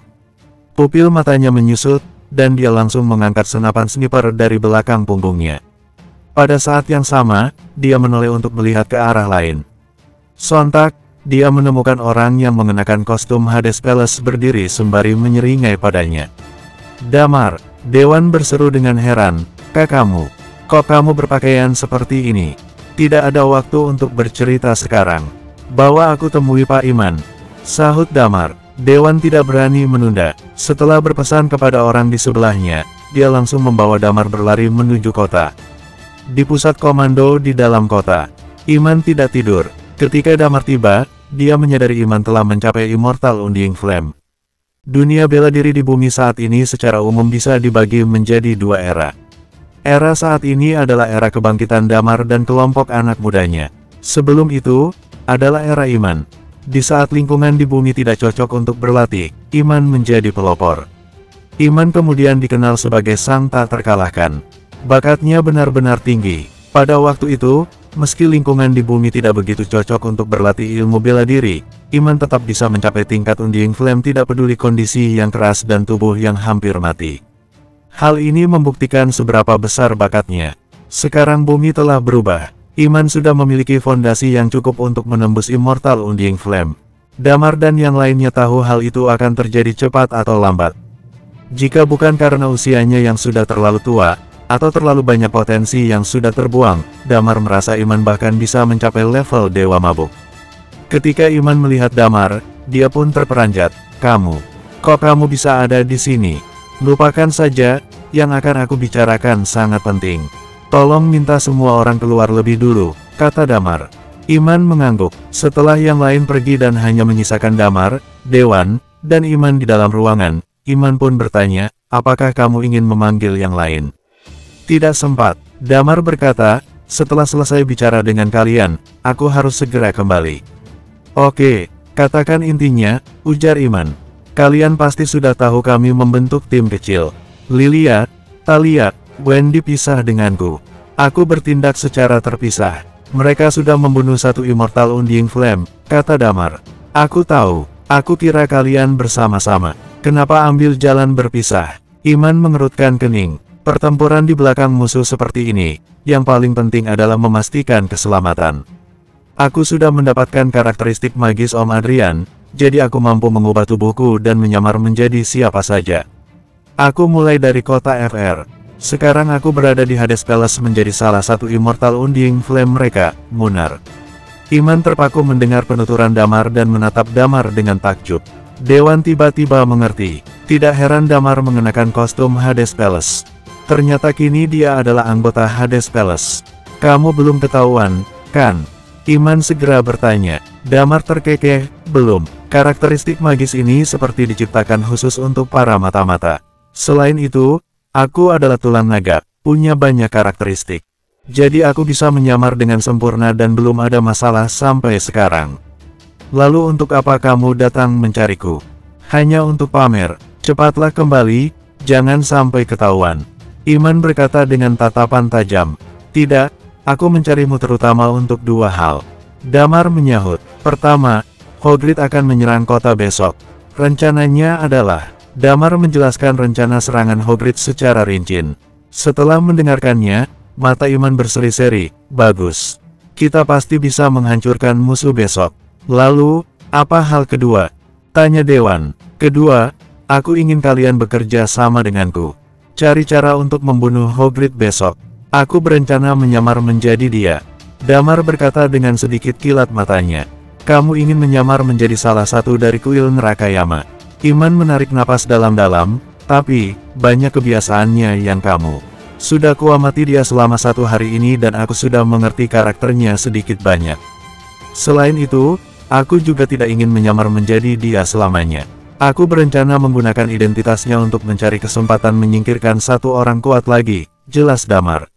Pupil matanya menyusut, dan dia langsung mengangkat senapan sniper dari belakang punggungnya. Pada saat yang sama, dia menoleh untuk melihat ke arah lain. Sontak, dia menemukan orang yang mengenakan kostum Hades Palace berdiri sembari menyeringai padanya. Damar, Dewan berseru dengan heran, "Kakakmu, kok kamu berpakaian seperti ini? Tidak ada waktu untuk bercerita sekarang. Bawa aku temui Pak Iman," sahut Damar. Dewan tidak berani menunda. Setelah berpesan kepada orang di sebelahnya, dia langsung membawa Damar berlari menuju kota. Di pusat komando di dalam kota, Iman tidak tidur. Ketika Damar tiba, dia menyadari Iman telah mencapai Immortal Undying Flame. Dunia bela diri di bumi saat ini secara umum bisa dibagi menjadi 2 era. Era saat ini adalah era kebangkitan Damar dan kelompok anak mudanya. Sebelum itu, adalah era Iman. Di saat lingkungan di bumi tidak cocok untuk berlatih, Iman menjadi pelopor. Iman kemudian dikenal sebagai sang tak terkalahkan. Bakatnya benar-benar tinggi. Pada waktu itu, meski lingkungan di bumi tidak begitu cocok untuk berlatih ilmu bela diri, Iman tetap bisa mencapai tingkat Undying Flame tidak peduli kondisi yang keras dan tubuh yang hampir mati. Hal ini membuktikan seberapa besar bakatnya. Sekarang bumi telah berubah. Iman sudah memiliki fondasi yang cukup untuk menembus Immortal Undying Flame. Damar dan yang lainnya tahu hal itu akan terjadi cepat atau lambat. Jika bukan karena usianya yang sudah terlalu tua, atau terlalu banyak potensi yang sudah terbuang, Damar merasa Iman bahkan bisa mencapai level Dewa Mabuk. Ketika Iman melihat Damar, dia pun terperanjat. Kok kamu bisa ada di sini? Lupakan saja, yang akan aku bicarakan sangat penting. Tolong minta semua orang keluar lebih dulu, kata Damar. Iman mengangguk. Setelah yang lain pergi dan hanya menyisakan Damar, Dewan, dan Iman di dalam ruangan, Iman pun bertanya, apakah kamu ingin memanggil yang lain? Tidak sempat, Damar berkata, setelah selesai bicara dengan kalian, aku harus segera kembali. Oke, katakan intinya, ujar Iman. Kalian pasti sudah tahu kami membentuk tim kecil. Lilia, Talia, Wendy pisah denganku. Aku bertindak secara terpisah. Mereka sudah membunuh 1 Immortal Undying Flame, kata Damar. Aku tahu, aku kira kalian bersama-sama. Kenapa ambil jalan berpisah? Iman mengerutkan kening. Pertempuran di belakang musuh seperti ini, yang paling penting adalah memastikan keselamatan. Aku sudah mendapatkan karakteristik magis Om Adrian, jadi aku mampu mengubah tubuhku dan menyamar menjadi siapa saja. Aku mulai dari kota FR. Sekarang aku berada di Hades Palace menjadi salah satu Immortal Undying Flame mereka, Munar. Iman terpaku mendengar penuturan Damar dan menatap Damar dengan takjub. Dewan tiba-tiba mengerti. Tidak heran Damar mengenakan kostum Hades Palace. Ternyata kini dia adalah anggota Hades Palace. Kamu belum ketahuan, kan? Iman segera bertanya. Damar terkekeh, belum. Karakteristik magis ini seperti diciptakan khusus untuk para mata-mata. Selain itu, aku adalah tulang naga, punya banyak karakteristik. Jadi aku bisa menyamar dengan sempurna dan belum ada masalah sampai sekarang. Lalu untuk apa kamu datang mencariku? Hanya untuk pamer. Cepatlah kembali, jangan sampai ketahuan. Iman berkata dengan tatapan tajam. Tidak, aku mencarimu terutama untuk 2 hal. Damar menyahut. Pertama, Hogrid akan menyerang kota besok. Rencananya adalah... Damar menjelaskan rencana serangan Hogrid secara rinci. Setelah mendengarkannya, mata Iman berseri-seri. Bagus. Kita pasti bisa menghancurkan musuh besok. Lalu, apa hal kedua? Tanya Dewan. Kedua, aku ingin kalian bekerja sama denganku. Cari cara untuk membunuh Hogrid besok. Aku berencana menyamar menjadi dia. Damar berkata dengan sedikit kilat matanya. Kamu ingin menyamar menjadi salah satu dari kuil neraka Yama. Iman menarik napas dalam-dalam, tapi, banyak kebiasaannya yang kamu. Sudah kuamati dia selama 1 hari ini dan aku sudah mengerti karakternya sedikit banyak. Selain itu, aku juga tidak ingin menyamar menjadi dia selamanya. Aku berencana menggunakan identitasnya untuk mencari kesempatan menyingkirkan 1 orang kuat lagi, jelas Damar.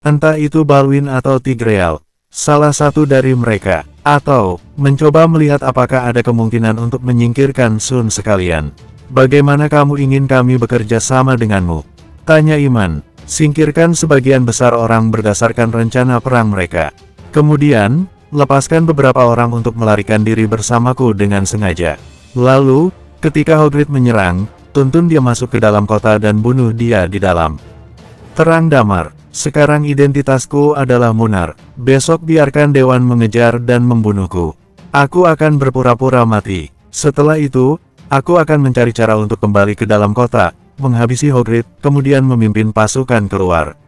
Entah itu Balwin atau Tigreal, salah satu dari mereka, atau mencoba melihat apakah ada kemungkinan untuk menyingkirkan Sun sekalian. Bagaimana kamu ingin kami bekerja sama denganmu? Tanya Iman. Singkirkan sebagian besar orang berdasarkan rencana perang mereka. Kemudian, lepaskan beberapa orang untuk melarikan diri bersamaku dengan sengaja. Lalu, ketika Hogreed menyerang, tuntun dia masuk ke dalam kota dan bunuh dia di dalam. Terang Damar. Sekarang identitasku adalah Munar. Besok biarkan Dewan mengejar dan membunuhku. Aku akan berpura-pura mati. Setelah itu, aku akan mencari cara untuk kembali ke dalam kota, menghabisi Hogreed, kemudian memimpin pasukan keluar.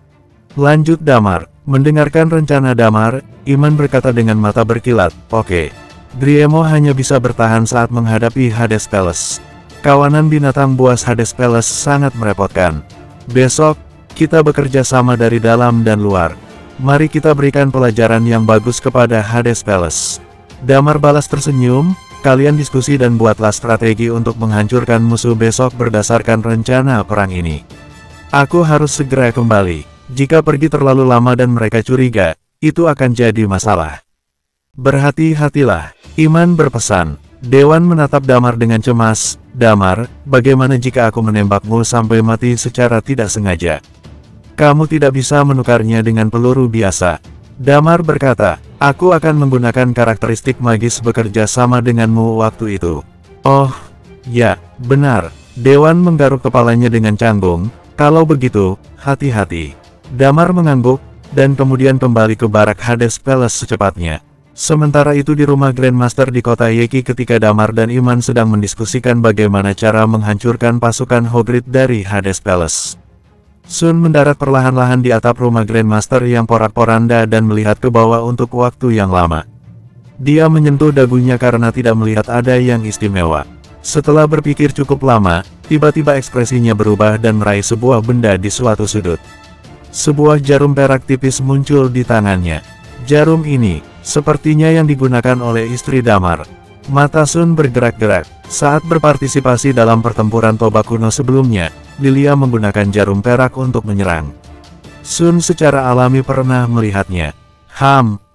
Lanjut Damar. Mendengarkan rencana Damar, Iman berkata dengan mata berkilat, oke. Griemo hanya bisa bertahan saat menghadapi Hades Palace. Kawanan binatang buas Hades Palace sangat merepotkan. Besok, kita bekerja sama dari dalam dan luar. Mari kita berikan pelajaran yang bagus kepada Hades Palace. Damar balas tersenyum, kalian diskusi dan buatlah strategi untuk menghancurkan musuh besok berdasarkan rencana perang ini. Aku harus segera kembali. Jika pergi terlalu lama dan mereka curiga, itu akan jadi masalah. Berhati-hatilah, Iman berpesan. Dewan menatap Damar dengan cemas. Damar, bagaimana jika aku menembakmu sampai mati secara tidak sengaja? Kamu tidak bisa menukarnya dengan peluru biasa. Damar berkata, aku akan menggunakan karakteristik magis bekerja sama denganmu waktu itu. Oh, ya, benar. Dewan menggaruk kepalanya dengan canggung. Kalau begitu, hati-hati. Damar mengangguk, dan kemudian kembali ke barak Hades Palace secepatnya. Sementara itu di rumah Grandmaster di kota Yeki ketika Damar dan Iman sedang mendiskusikan bagaimana cara menghancurkan pasukan Hogreed dari Hades Palace. Sun mendarat perlahan-lahan di atap rumah Grandmaster yang porak-poranda dan melihat ke bawah untuk waktu yang lama. Dia menyentuh dagunya karena tidak melihat ada yang istimewa. Setelah berpikir cukup lama, tiba-tiba ekspresinya berubah dan meraih sebuah benda di suatu sudut. Sebuah jarum perak tipis muncul di tangannya. Jarum ini, sepertinya yang digunakan oleh istri Damar. Mata Sun bergerak-gerak. Saat berpartisipasi dalam pertempuran Toba kuno sebelumnya, Lilia menggunakan jarum perak untuk menyerang. Sun secara alami pernah melihatnya.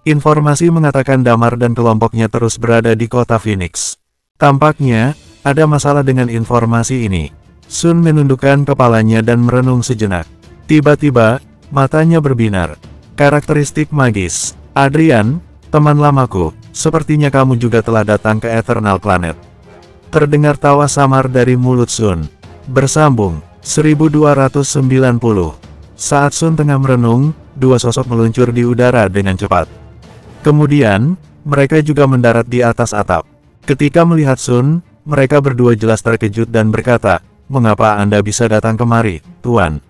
Informasi mengatakan Damar dan kelompoknya terus berada di kota Phoenix. Tampaknya, ada masalah dengan informasi ini. Sun menundukkan kepalanya dan merenung sejenak. Tiba-tiba, matanya berbinar. Karakteristik magis. Adrian, teman lamaku, sepertinya kamu juga telah datang ke Eternal Planet. Terdengar tawa samar dari mulut Sun. Bersambung, 1290. Saat Sun tengah merenung, 2 sosok meluncur di udara dengan cepat. Kemudian, mereka juga mendarat di atas atap. Ketika melihat Sun, mereka berdua jelas terkejut dan berkata, mengapa Anda bisa datang kemari, Tuan?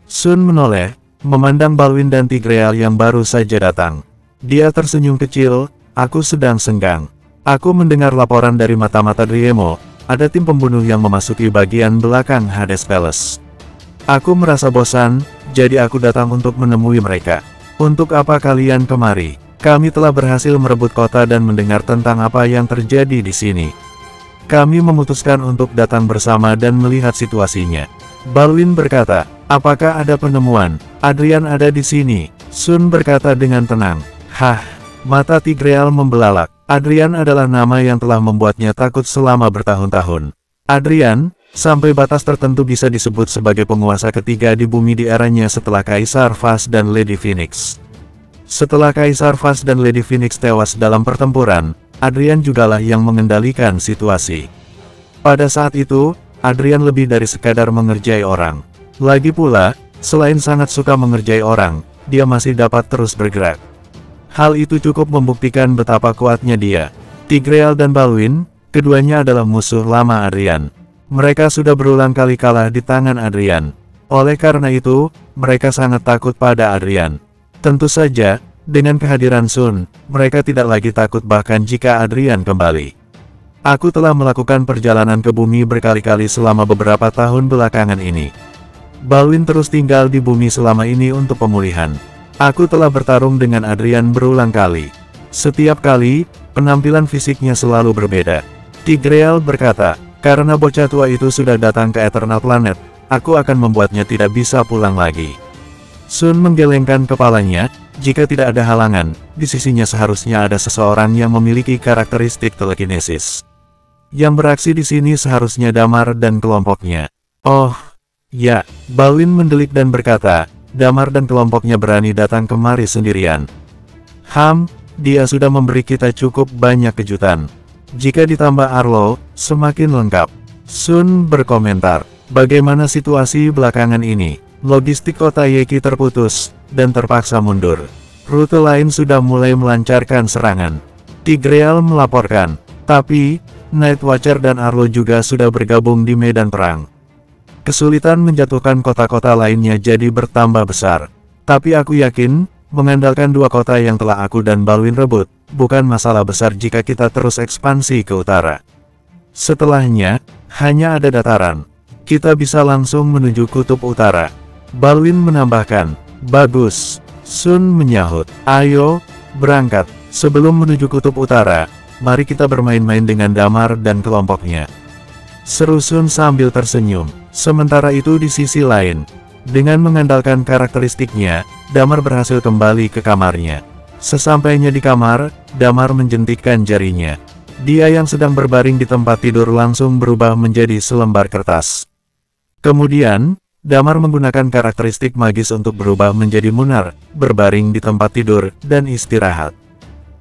Sun menoleh, memandang Balwin dan Tigreal yang baru saja datang. Dia tersenyum kecil, aku sedang senggang. Aku mendengar laporan dari mata-mata Griemo, ada tim pembunuh yang memasuki bagian belakang Hades Palace. Aku merasa bosan, jadi aku datang untuk menemui mereka. Untuk apa kalian kemari? Kami telah berhasil merebut kota dan mendengar tentang apa yang terjadi di sini. Kami memutuskan untuk datang bersama dan melihat situasinya. Balwin berkata, apakah ada penemuan? Adrian ada di sini. Sun berkata dengan tenang. Mata Tigreal membelalak. Adrian adalah nama yang telah membuatnya takut selama bertahun-tahun. Adrian, sampai batas tertentu bisa disebut sebagai penguasa ketiga di bumi di eranya setelah Kaisar Vas dan Lady Phoenix. Setelah Kaisar Vas dan Lady Phoenix tewas dalam pertempuran, Adrian jugalah yang mengendalikan situasi. Pada saat itu, Adrian lebih dari sekadar mengerjai orang. Lagi pula, selain sangat suka mengerjai orang, dia masih dapat terus bergerak. Hal itu cukup membuktikan betapa kuatnya dia. Tigreal dan Balwin, keduanya adalah musuh lama Adrian. Mereka sudah berulang kali kalah di tangan Adrian. Oleh karena itu, mereka sangat takut pada Adrian. Tentu saja, dengan kehadiran Sun, mereka tidak lagi takut bahkan jika Adrian kembali. Aku telah melakukan perjalanan ke bumi berkali-kali selama beberapa tahun belakangan ini. Balwin terus tinggal di bumi selama ini untuk pemulihan. Aku telah bertarung dengan Adrian berulang kali. Setiap kali, penampilan fisiknya selalu berbeda. Tigreal berkata, karena bocah tua itu sudah datang ke Eternal Planet, aku akan membuatnya tidak bisa pulang lagi. Sun menggelengkan kepalanya. Jika tidak ada halangan, di sisinya seharusnya ada seseorang yang memiliki karakteristik telekinesis. Yang beraksi di sini seharusnya Damar dan kelompoknya. Oh, ya, Balwin mendelik dan berkata, Damar dan kelompoknya berani datang kemari sendirian. Dia sudah memberi kita cukup banyak kejutan. Jika ditambah Arlo, semakin lengkap. Sun berkomentar, bagaimana situasi belakangan ini? Logistik kota Yeki terputus, dan terpaksa mundur. Rute lain sudah mulai melancarkan serangan. Tigreal melaporkan, tapi Night Watcher dan Arlo juga sudah bergabung di medan perang. Kesulitan menjatuhkan kota-kota lainnya jadi bertambah besar. Tapi aku yakin, mengandalkan dua kota yang telah aku dan Balwin rebut, bukan masalah besar jika kita terus ekspansi ke utara. Setelahnya, hanya ada dataran. Kita bisa langsung menuju kutub utara. Balwin menambahkan, bagus. Sun menyahut, ayo, berangkat. Sebelum menuju kutub utara, mari kita bermain-main dengan Damar dan kelompoknya. Seru Sun sambil tersenyum. Sementara itu di sisi lain, dengan mengandalkan karakteristiknya, Damar berhasil kembali ke kamarnya. Sesampainya di kamar, Damar menjentikkan jarinya. Dia yang sedang berbaring di tempat tidur langsung berubah menjadi selembar kertas. Kemudian, Damar menggunakan karakteristik magis untuk berubah menjadi Munar, berbaring di tempat tidur, dan istirahat.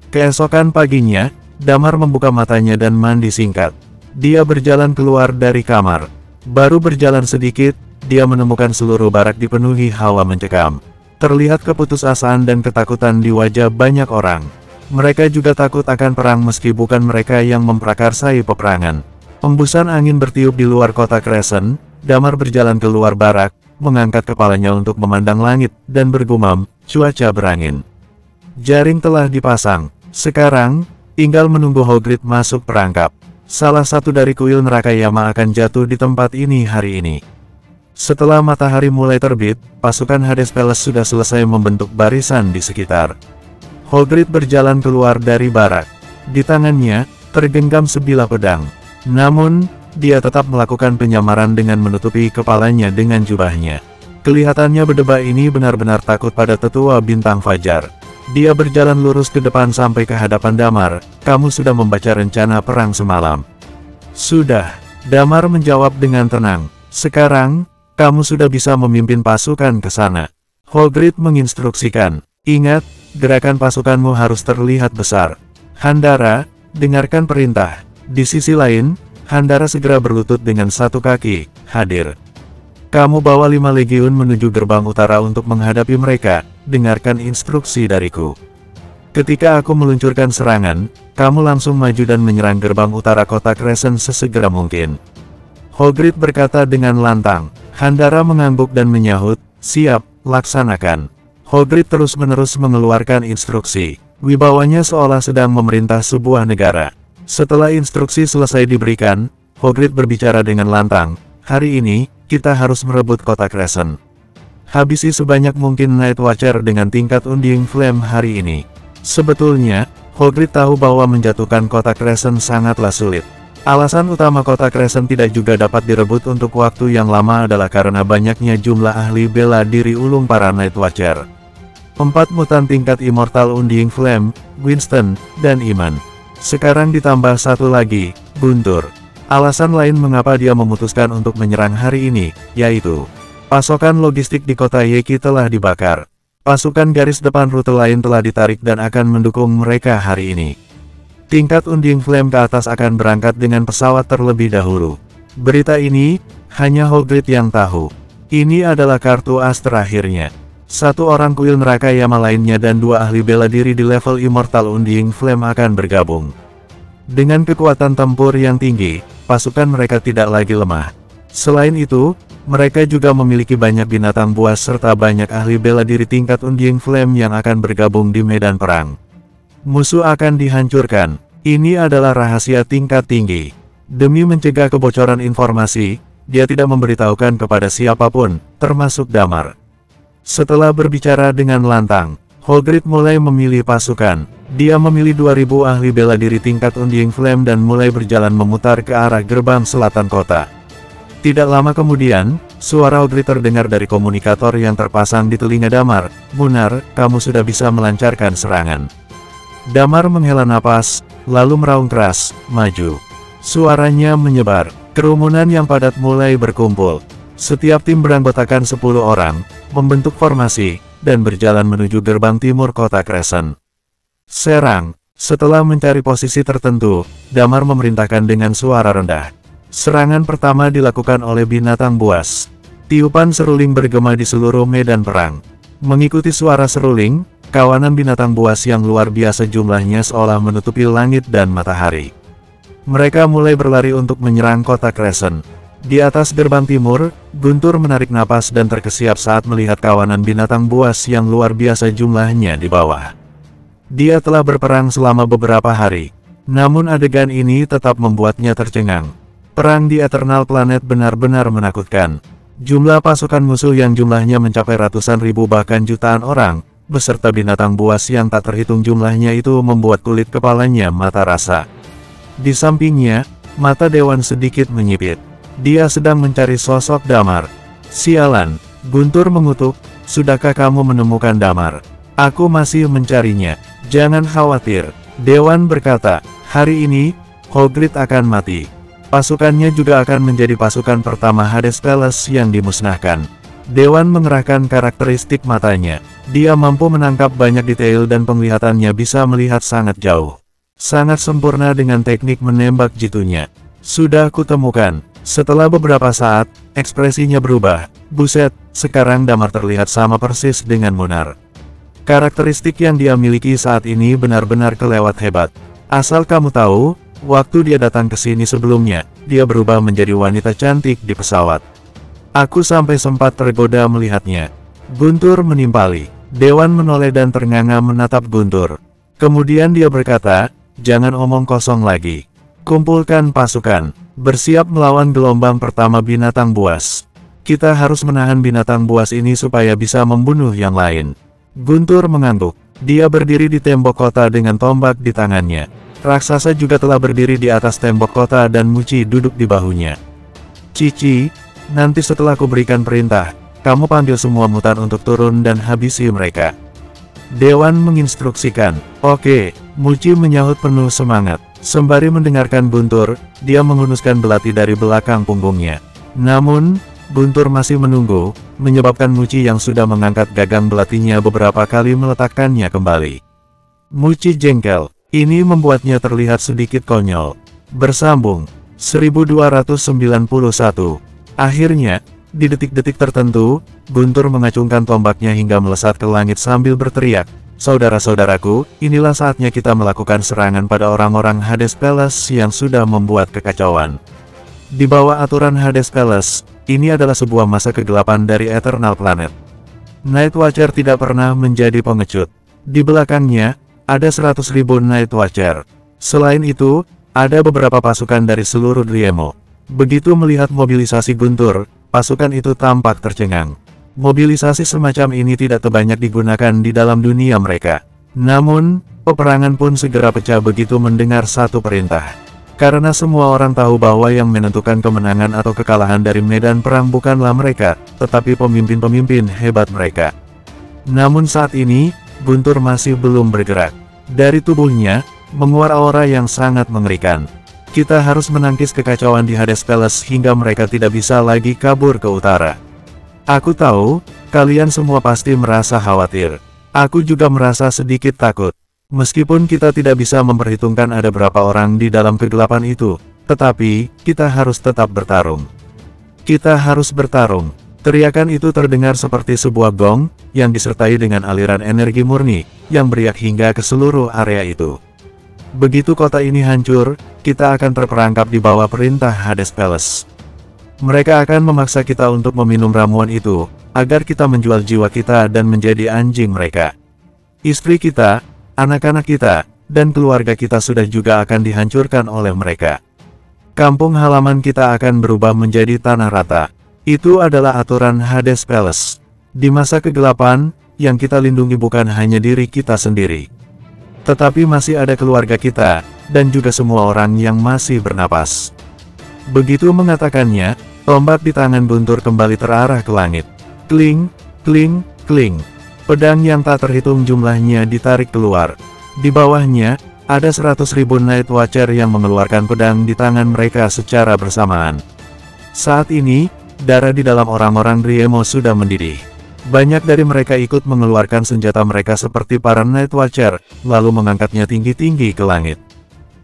Keesokan paginya, Damar membuka matanya dan mandi singkat. Dia berjalan keluar dari kamar. Baru berjalan sedikit, dia menemukan seluruh barak dipenuhi hawa mencekam. Terlihat keputusasaan dan ketakutan di wajah banyak orang. Mereka juga takut akan perang meski bukan mereka yang memprakarsai peperangan. Embusan angin bertiup di luar kota Crescent. Damar berjalan keluar barak, mengangkat kepalanya untuk memandang langit, dan bergumam, cuaca berangin. Jaring telah dipasang. Sekarang, tinggal menunggu Hogrit masuk perangkap. Salah satu dari kuil neraka Yama akan jatuh di tempat ini hari ini. Setelah matahari mulai terbit, pasukan Hades Palace sudah selesai membentuk barisan di sekitar. Hogrit berjalan keluar dari barak. Di tangannya, tergenggam sebilah pedang. Namun, dia tetap melakukan penyamaran dengan menutupi kepalanya dengan jubahnya. Kelihatannya berdebah ini benar-benar takut pada tetua bintang fajar. Dia berjalan lurus ke depan sampai ke hadapan Damar. Kamu sudah membaca rencana perang semalam? Sudah. Damar menjawab dengan tenang. Sekarang, kamu sudah bisa memimpin pasukan ke sana. Hogrit menginstruksikan. Ingat, gerakan pasukanmu harus terlihat besar. Handara, dengarkan perintah. Di sisi lain, Handara segera berlutut dengan satu kaki, hadir. Kamu bawa 5 legiun menuju gerbang utara untuk menghadapi mereka, dengarkan instruksi dariku. Ketika aku meluncurkan serangan, kamu langsung maju dan menyerang gerbang utara kota Crescent sesegera mungkin. Hogrit berkata dengan lantang. Handara mengangguk dan menyahut, siap, laksanakan. Hogrit terus-menerus mengeluarkan instruksi. Wibawanya seolah sedang memerintah sebuah negara. Setelah instruksi selesai diberikan, Hogrit berbicara dengan lantang, hari ini, kita harus merebut kota Crescent. Habisi sebanyak mungkin Night Watcher dengan tingkat Undying Flame hari ini. Sebetulnya, Hogrit tahu bahwa menjatuhkan kota Crescent sangatlah sulit. Alasan utama kota Crescent tidak juga dapat direbut untuk waktu yang lama adalah karena banyaknya jumlah ahli bela diri ulung para Night Watcher. 4 mutan tingkat Immortal Undying Flame, Winston, dan Iman. Sekarang ditambah satu lagi, Guntur. Alasan lain mengapa dia memutuskan untuk menyerang hari ini, yaitu pasokan logistik di kota Yeki telah dibakar. Pasukan garis depan rute lain telah ditarik dan akan mendukung mereka hari ini. Tingkat Undying Flame ke atas akan berangkat dengan pesawat terlebih dahulu. Berita ini, hanya Hogrit yang tahu. Ini adalah kartu as terakhirnya. 1 orang kuil neraka Yama lainnya dan 2 ahli bela diri di level Immortal Undying Flame akan bergabung. Dengan kekuatan tempur yang tinggi, pasukan mereka tidak lagi lemah. Selain itu, mereka juga memiliki banyak binatang buas serta banyak ahli bela diri tingkat Undying Flame yang akan bergabung di medan perang. Musuh akan dihancurkan. Ini adalah rahasia tingkat tinggi. Demi mencegah kebocoran informasi, dia tidak memberitahukan kepada siapapun, termasuk Damar. Setelah berbicara dengan lantang, Hogreed mulai memilih pasukan. Dia memilih 2000 ahli bela diri tingkat Undying Flame dan mulai berjalan memutar ke arah gerbang selatan kota. Tidak lama kemudian, suara Hogreed terdengar dari komunikator yang terpasang di telinga Damar. "Munar, kamu sudah bisa melancarkan serangan." Damar menghela napas, lalu meraung keras, "Maju." Suaranya menyebar, kerumunan yang padat mulai berkumpul. Setiap tim beranggotakan 10 orang, membentuk formasi, dan berjalan menuju gerbang timur kota Crescent. Serang. Setelah mencari posisi tertentu, Damar memerintahkan dengan suara rendah. Serangan pertama dilakukan oleh binatang buas. Tiupan seruling bergema di seluruh medan perang. Mengikuti suara seruling, kawanan binatang buas yang luar biasa jumlahnya seolah menutupi langit dan matahari. Mereka mulai berlari untuk menyerang kota Crescent. Di atas gerbang timur, Guntur menarik napas dan terkesiap saat melihat kawanan binatang buas yang luar biasa jumlahnya di bawah. Dia telah berperang selama beberapa hari, namun adegan ini tetap membuatnya tercengang. Perang di Eternal Planet benar-benar menakutkan. Jumlah pasukan musuh yang jumlahnya mencapai ratusan ribu bahkan jutaan orang, beserta binatang buas yang tak terhitung jumlahnya itu membuat kulit kepalanya mata rasa. Di sampingnya, mata Dewan sedikit menyipit. Dia sedang mencari sosok Damar. "Sialan," Guntur mengutuk, "sudahkah kamu menemukan Damar?" "Aku masih mencarinya. Jangan khawatir," Dewan berkata. "Hari ini, Hogreed akan mati. Pasukannya juga akan menjadi pasukan pertama Hades Palace yang dimusnahkan." Dewan mengerahkan karakteristik matanya. Dia mampu menangkap banyak detail dan penglihatannya bisa melihat sangat jauh. Sangat sempurna dengan teknik menembak jitunya. "Sudah kutemukan." Setelah beberapa saat, ekspresinya berubah. "Buset, sekarang Damar terlihat sama persis dengan Munar." Karakteristik yang dia miliki saat ini benar-benar kelewat hebat. Asal kamu tahu, waktu dia datang ke sini sebelumnya, dia berubah menjadi wanita cantik di pesawat. Aku sampai sempat tergoda melihatnya. Guntur menimpali. Dewan menoleh dan ternganga menatap Guntur. Kemudian dia berkata, "Jangan omong kosong lagi. Kumpulkan pasukan. Bersiap melawan gelombang pertama binatang buas. Kita harus menahan binatang buas ini supaya bisa membunuh yang lain." Guntur mengangguk. Dia berdiri di tembok kota dengan tombak di tangannya. Raksasa juga telah berdiri di atas tembok kota dan Muci duduk di bahunya. "Cici, nanti setelah kuberikan perintah, kamu panggil semua mutan untuk turun dan habisi mereka." Dewan menginstruksikan. "Oke," Muci menyahut penuh semangat. Sembari mendengarkan Guntur, dia menghunuskan belati dari belakang punggungnya. Namun, Guntur masih menunggu, menyebabkan Muci yang sudah mengangkat gagang belatinya beberapa kali meletakkannya kembali. Muci jengkel. Ini membuatnya terlihat sedikit konyol. Bersambung. 1291. Akhirnya, di detik-detik tertentu, Guntur mengacungkan tombaknya hingga melesat ke langit sambil berteriak, "Saudara-saudaraku, inilah saatnya kita melakukan serangan pada orang-orang Hades Palace yang sudah membuat kekacauan." Di bawah aturan Hades Palace, ini adalah sebuah masa kegelapan dari Eternal Planet. Night Watcher tidak pernah menjadi pengecut. Di belakangnya, ada 100.000 Night Watcher. Selain itu, ada beberapa pasukan dari seluruh Driemo. Begitu melihat mobilisasi Guntur, pasukan itu tampak tercengang. Mobilisasi semacam ini tidak terbanyak digunakan di dalam dunia mereka. Namun, peperangan pun segera pecah begitu mendengar satu perintah. Karena semua orang tahu bahwa yang menentukan kemenangan atau kekalahan dari medan perang bukanlah mereka, tetapi pemimpin-pemimpin hebat mereka. Namun saat ini, Guntur masih belum bergerak. Dari tubuhnya, menguar aura yang sangat mengerikan. Kita harus menangkis kekacauan di Hades Palace hingga mereka tidak bisa lagi kabur ke utara. Aku tahu, kalian semua pasti merasa khawatir. Aku juga merasa sedikit takut. Meskipun kita tidak bisa memperhitungkan ada berapa orang di dalam kegelapan itu, tetapi, kita harus tetap bertarung. Kita harus bertarung. Teriakan itu terdengar seperti sebuah gong, yang disertai dengan aliran energi murni, yang beriak hingga ke seluruh area itu. Begitu kota ini hancur, kita akan terperangkap di bawah perintah Hades Palace. Mereka akan memaksa kita untuk meminum ramuan itu, agar kita menjual jiwa kita dan menjadi anjing mereka. Istri kita, anak-anak kita, dan keluarga kita sudah juga akan dihancurkan oleh mereka. Kampung halaman kita akan berubah menjadi tanah rata. Itu adalah aturan Hades Palace. Di masa kegelapan, yang kita lindungi bukan hanya diri kita sendiri, tetapi masih ada keluarga kita, dan juga semua orang yang masih bernapas. Begitu mengatakannya, tombak di tangan Guntur kembali terarah ke langit. Kling, kling, kling. Pedang yang tak terhitung jumlahnya ditarik keluar. Di bawahnya, ada 100.000 Night Watcher yang mengeluarkan pedang di tangan mereka secara bersamaan. Saat ini, darah di dalam orang-orang Riemo sudah mendidih. Banyak dari mereka ikut mengeluarkan senjata mereka seperti para Night Watcher, lalu mengangkatnya tinggi-tinggi ke langit.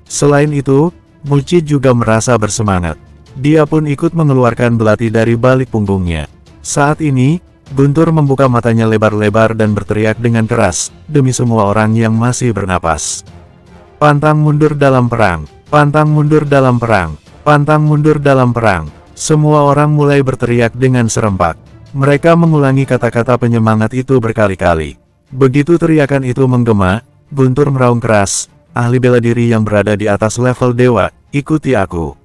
Selain itu, Muci juga merasa bersemangat. Dia pun ikut mengeluarkan belati dari balik punggungnya. Saat ini, Guntur membuka matanya lebar-lebar dan berteriak dengan keras, demi semua orang yang masih bernapas. Pantang mundur dalam perang, pantang mundur dalam perang, pantang mundur dalam perang. Semua orang mulai berteriak dengan serempak. Mereka mengulangi kata-kata penyemangat itu berkali-kali. Begitu teriakan itu menggema, Guntur meraung keras, ahli bela diri yang berada di atas level dewa, ikuti aku.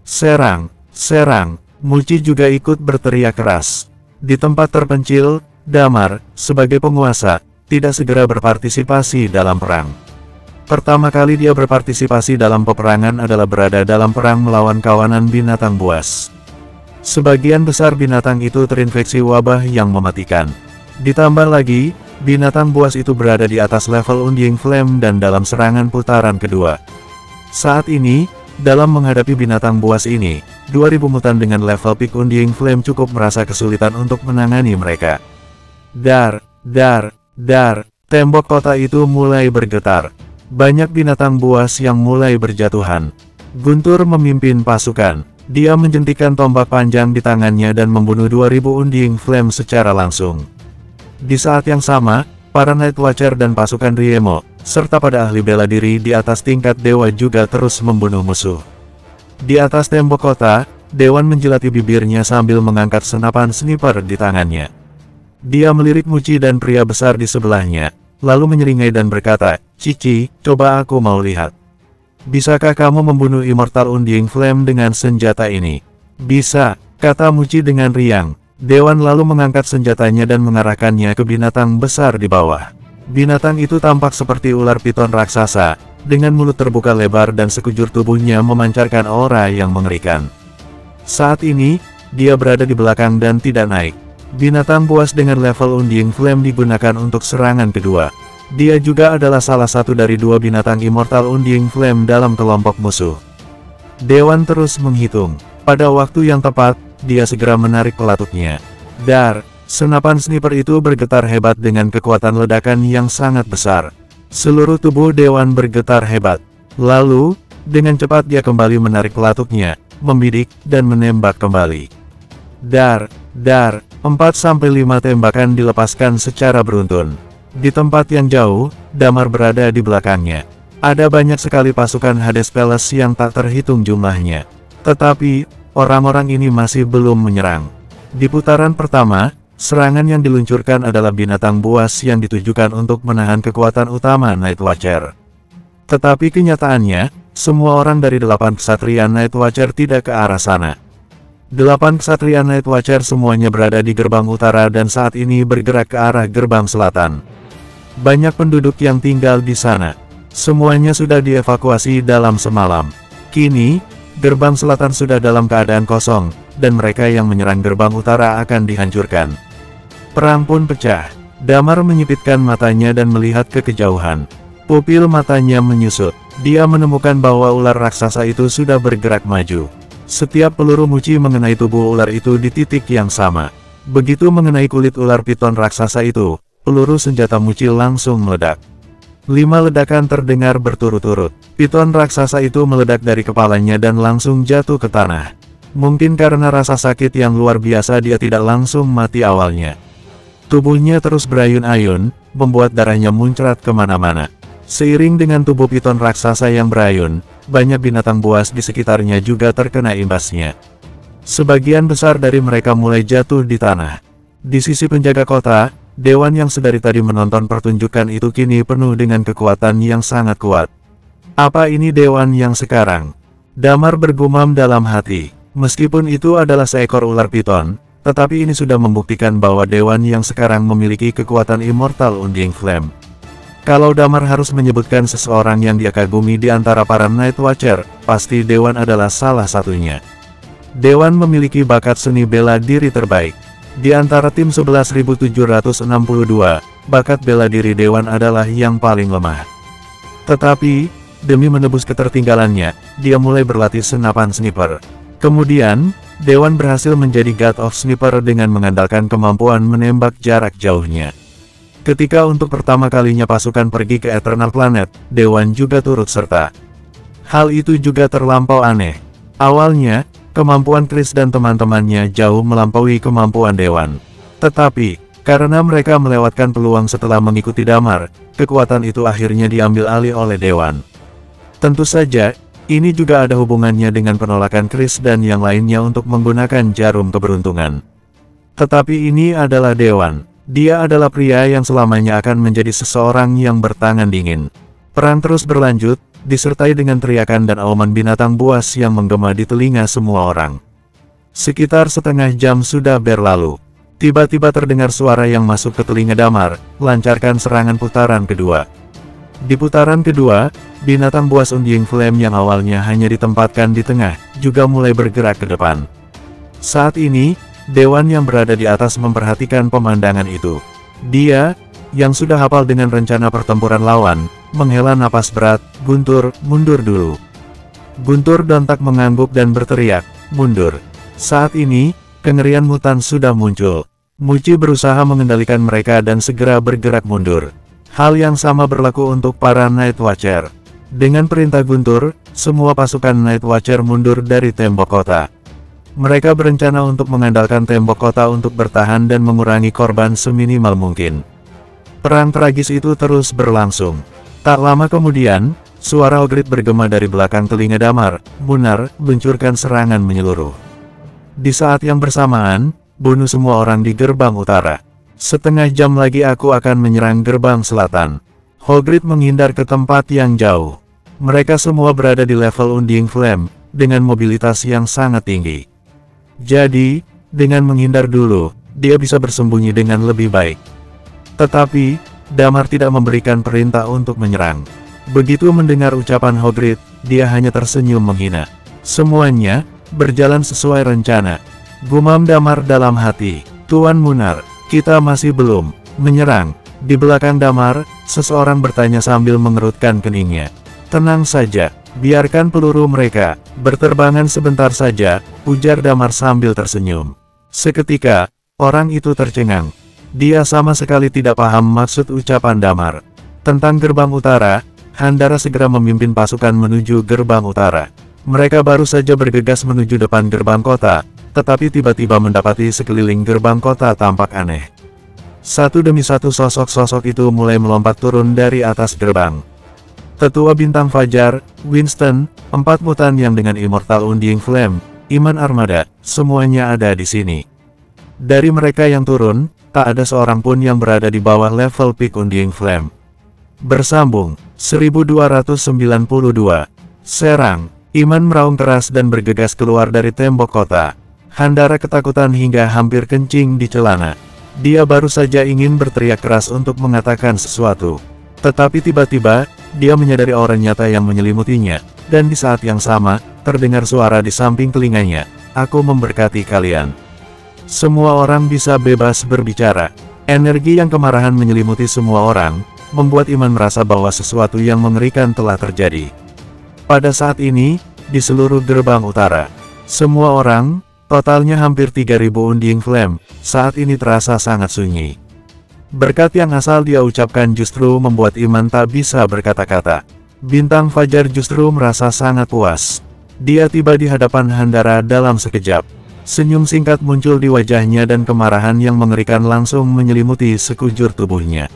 Serang, serang. Muci juga ikut berteriak keras. Di tempat terpencil, Damar, sebagai penguasa, tidak segera berpartisipasi dalam perang. Pertama kali dia berpartisipasi dalam peperangan adalah berada dalam perang melawan kawanan binatang buas. Sebagian besar binatang itu terinfeksi wabah yang mematikan. Ditambah lagi, binatang buas itu berada di atas level Undying Flame dan dalam serangan putaran kedua. Saat ini, dalam menghadapi binatang buas ini, 2000 mutan dengan level peak Undying Flame cukup merasa kesulitan untuk menangani mereka. Dar, tembok kota itu mulai bergetar. Banyak binatang buas yang mulai berjatuhan. Guntur memimpin pasukan. Dia menjentikan tombak panjang di tangannya dan membunuh 2000 Undying Flame secara langsung. Di saat yang sama, para Night Watcher dan pasukan Riemo, serta pada ahli bela diri di atas tingkat dewa juga terus membunuh musuh. Di atas tembok kota, Dewan menjilati bibirnya sambil mengangkat senapan sniper di tangannya. Dia melirik Muci dan pria besar di sebelahnya, lalu menyeringai dan berkata, "Cici, coba aku mau lihat. Bisakah kamu membunuh Immortal Undying Flame dengan senjata ini?" "Bisa," kata Muci dengan riang. Dewan lalu mengangkat senjatanya dan mengarahkannya ke binatang besar di bawah. Binatang itu tampak seperti ular piton raksasa, dengan mulut terbuka lebar dan sekujur tubuhnya memancarkan aura yang mengerikan. Saat ini, dia berada di belakang dan tidak naik. Binatang buas dengan level Undying Flame digunakan untuk serangan kedua. Dia juga adalah salah satu dari dua binatang Immortal Undying Flame dalam kelompok musuh. Dewan terus menghitung. Pada waktu yang tepat, dia segera menarik pelatutnya. Dar, senapan sniper itu bergetar hebat dengan kekuatan ledakan yang sangat besar. Seluruh tubuh Dewan bergetar hebat. Lalu, dengan cepat dia kembali menarik pelatutnya, membidik, dan menembak kembali. Dar, 4-5 tembakan dilepaskan secara beruntun. Di tempat yang jauh, Damar berada di belakangnya. Ada banyak sekali pasukan Hades Palace yang tak terhitung jumlahnya. Tetapi, orang-orang ini masih belum menyerang. Di putaran pertama, serangan yang diluncurkan adalah binatang buas yang ditujukan untuk menahan kekuatan utama Night Watcher. Tetapi kenyataannya, semua orang dari 8 ksatria Night Watcher tidak ke arah sana. 8 ksatria Night Watcher semuanya berada di gerbang utara dan saat ini bergerak ke arah gerbang selatan. Banyak penduduk yang tinggal di sana. Semuanya sudah dievakuasi dalam semalam. Kini, gerbang selatan sudah dalam keadaan kosong, dan mereka yang menyerang gerbang utara akan dihancurkan. Perang pun pecah. Damar menyipitkan matanya dan melihat ke kejauhan. Pupil matanya menyusut. Dia menemukan bahwa ular raksasa itu sudah bergerak maju. Setiap peluru Muci mengenai tubuh ular itu di titik yang sama. Begitu mengenai kulit ular piton raksasa itu, peluru senjata Muci langsung meledak. 5 ledakan terdengar berturut-turut. Piton raksasa itu meledak dari kepalanya dan langsung jatuh ke tanah. Mungkin karena rasa sakit yang luar biasa dia tidak langsung mati awalnya. Tubuhnya terus berayun-ayun, membuat darahnya muncrat kemana-mana. Seiring dengan tubuh piton raksasa yang berayun, banyak binatang buas di sekitarnya juga terkena imbasnya. Sebagian besar dari mereka mulai jatuh di tanah. Di sisi penjaga kota, Dewan yang sedari tadi menonton pertunjukan itu kini penuh dengan kekuatan yang sangat kuat. Apa ini dewan yang sekarang? Damar bergumam dalam hati. Meskipun itu adalah seekor ular piton, tetapi ini sudah membuktikan bahwa dewan yang sekarang memiliki kekuatan immortal Undying Flame. Kalau Damar harus menyebutkan seseorang yang dia kagumi di antara para Night Watcher, pasti Dewan adalah salah satunya. Dewan memiliki bakat seni bela diri terbaik. Di antara tim 11.762, bakat bela diri Dewan adalah yang paling lemah. Tetapi, demi menebus ketertinggalannya, dia mulai berlatih senapan sniper. Kemudian, Dewan berhasil menjadi God of Sniper dengan mengandalkan kemampuan menembak jarak jauhnya. Ketika untuk pertama kalinya pasukan pergi ke Eternal Planet, Dewan juga turut serta. Hal itu juga terlampau aneh. Awalnya, kemampuan Chris dan teman-temannya jauh melampaui kemampuan Dewan. Tetapi, karena mereka melewatkan peluang setelah mengikuti Damar, kekuatan itu akhirnya diambil alih oleh Dewan. Tentu saja, ini juga ada hubungannya dengan penolakan Chris dan yang lainnya untuk menggunakan jarum keberuntungan. Tetapi ini adalah Dewan. Dia adalah pria yang selamanya akan menjadi seseorang yang bertangan dingin. Perang terus berlanjut, disertai dengan teriakan dan auman binatang buas yang menggema di telinga semua orang. Sekitar setengah jam sudah berlalu. Tiba-tiba terdengar suara yang masuk ke telinga Damar, lancarkan serangan putaran kedua. Di putaran kedua, binatang buas Undying Flame yang awalnya hanya ditempatkan di tengah, juga mulai bergerak ke depan. Saat ini, Dewan yang berada di atas memperhatikan pemandangan itu. Dia, yang sudah hafal dengan rencana pertempuran lawan, menghela napas berat. Guntur, mundur dulu. Guntur dontak mengangguk dan berteriak, mundur. Saat ini, kengerian mutan sudah muncul. Muci berusaha mengendalikan mereka dan segera bergerak mundur. Hal yang sama berlaku untuk para Night Watcher. Dengan perintah Guntur, semua pasukan Night Watcher mundur dari tembok kota. Mereka berencana untuk mengandalkan tembok kota untuk bertahan dan mengurangi korban seminimal mungkin. Perang tragis itu terus berlangsung. Tak lama kemudian, suara Hogrit bergema dari belakang telinga Damar. Munar, luncurkan serangan menyeluruh. Di saat yang bersamaan, bunuh semua orang di gerbang utara. Setengah jam lagi aku akan menyerang gerbang selatan. Hogrit menghindar ke tempat yang jauh. Mereka semua berada di level Undying Flame, dengan mobilitas yang sangat tinggi. Jadi, dengan menghindar dulu, dia bisa bersembunyi dengan lebih baik. Tetapi, Damar tidak memberikan perintah untuk menyerang. Begitu mendengar ucapan Hogrit, dia hanya tersenyum menghina. Semuanya berjalan sesuai rencana. Gumam Damar dalam hati, Tuan Munar, kita masih belum menyerang. Di belakang Damar, seseorang bertanya sambil mengerutkan keningnya. Tenang saja, biarkan peluru mereka berterbangan sebentar saja, ujar Damar sambil tersenyum. Seketika, orang itu tercengang. Dia sama sekali tidak paham maksud ucapan Damar. Tentang gerbang utara, Handara segera memimpin pasukan menuju gerbang utara. Mereka baru saja bergegas menuju depan gerbang kota, tetapi tiba-tiba mendapati sekeliling gerbang kota tampak aneh. Satu demi satu sosok-sosok itu mulai melompat turun dari atas gerbang. Tetua Bintang Fajar, Winston, 4 mutan yang dengan Immortal Undying Flame, Iman Armada, semuanya ada di sini. Dari mereka yang turun, tak ada seorang pun yang berada di bawah level peak Undying Flame. Bersambung, 1292. Serang, Iman meraung keras dan bergegas keluar dari tembok kota. Handara ketakutan hingga hampir kencing di celana. Dia baru saja ingin berteriak keras untuk mengatakan sesuatu. Tetapi tiba-tiba, dia menyadari aura nyata yang menyelimutinya, dan di saat yang sama, terdengar suara di samping telinganya, "Aku memberkati kalian." Semua orang bisa bebas berbicara. Energi yang kemarahan menyelimuti semua orang, membuat Iman merasa bahwa sesuatu yang mengerikan telah terjadi. Pada saat ini, di seluruh gerbang utara, semua orang, totalnya hampir 3000 Undying Flame, saat ini terasa sangat sunyi. Berkat yang asal dia ucapkan justru membuat Iman tak bisa berkata-kata. Bintang Fajar justru merasa sangat puas. Dia tiba di hadapan Handara dalam sekejap. Senyum singkat muncul di wajahnya dan kemarahan yang mengerikan langsung menyelimuti sekujur tubuhnya.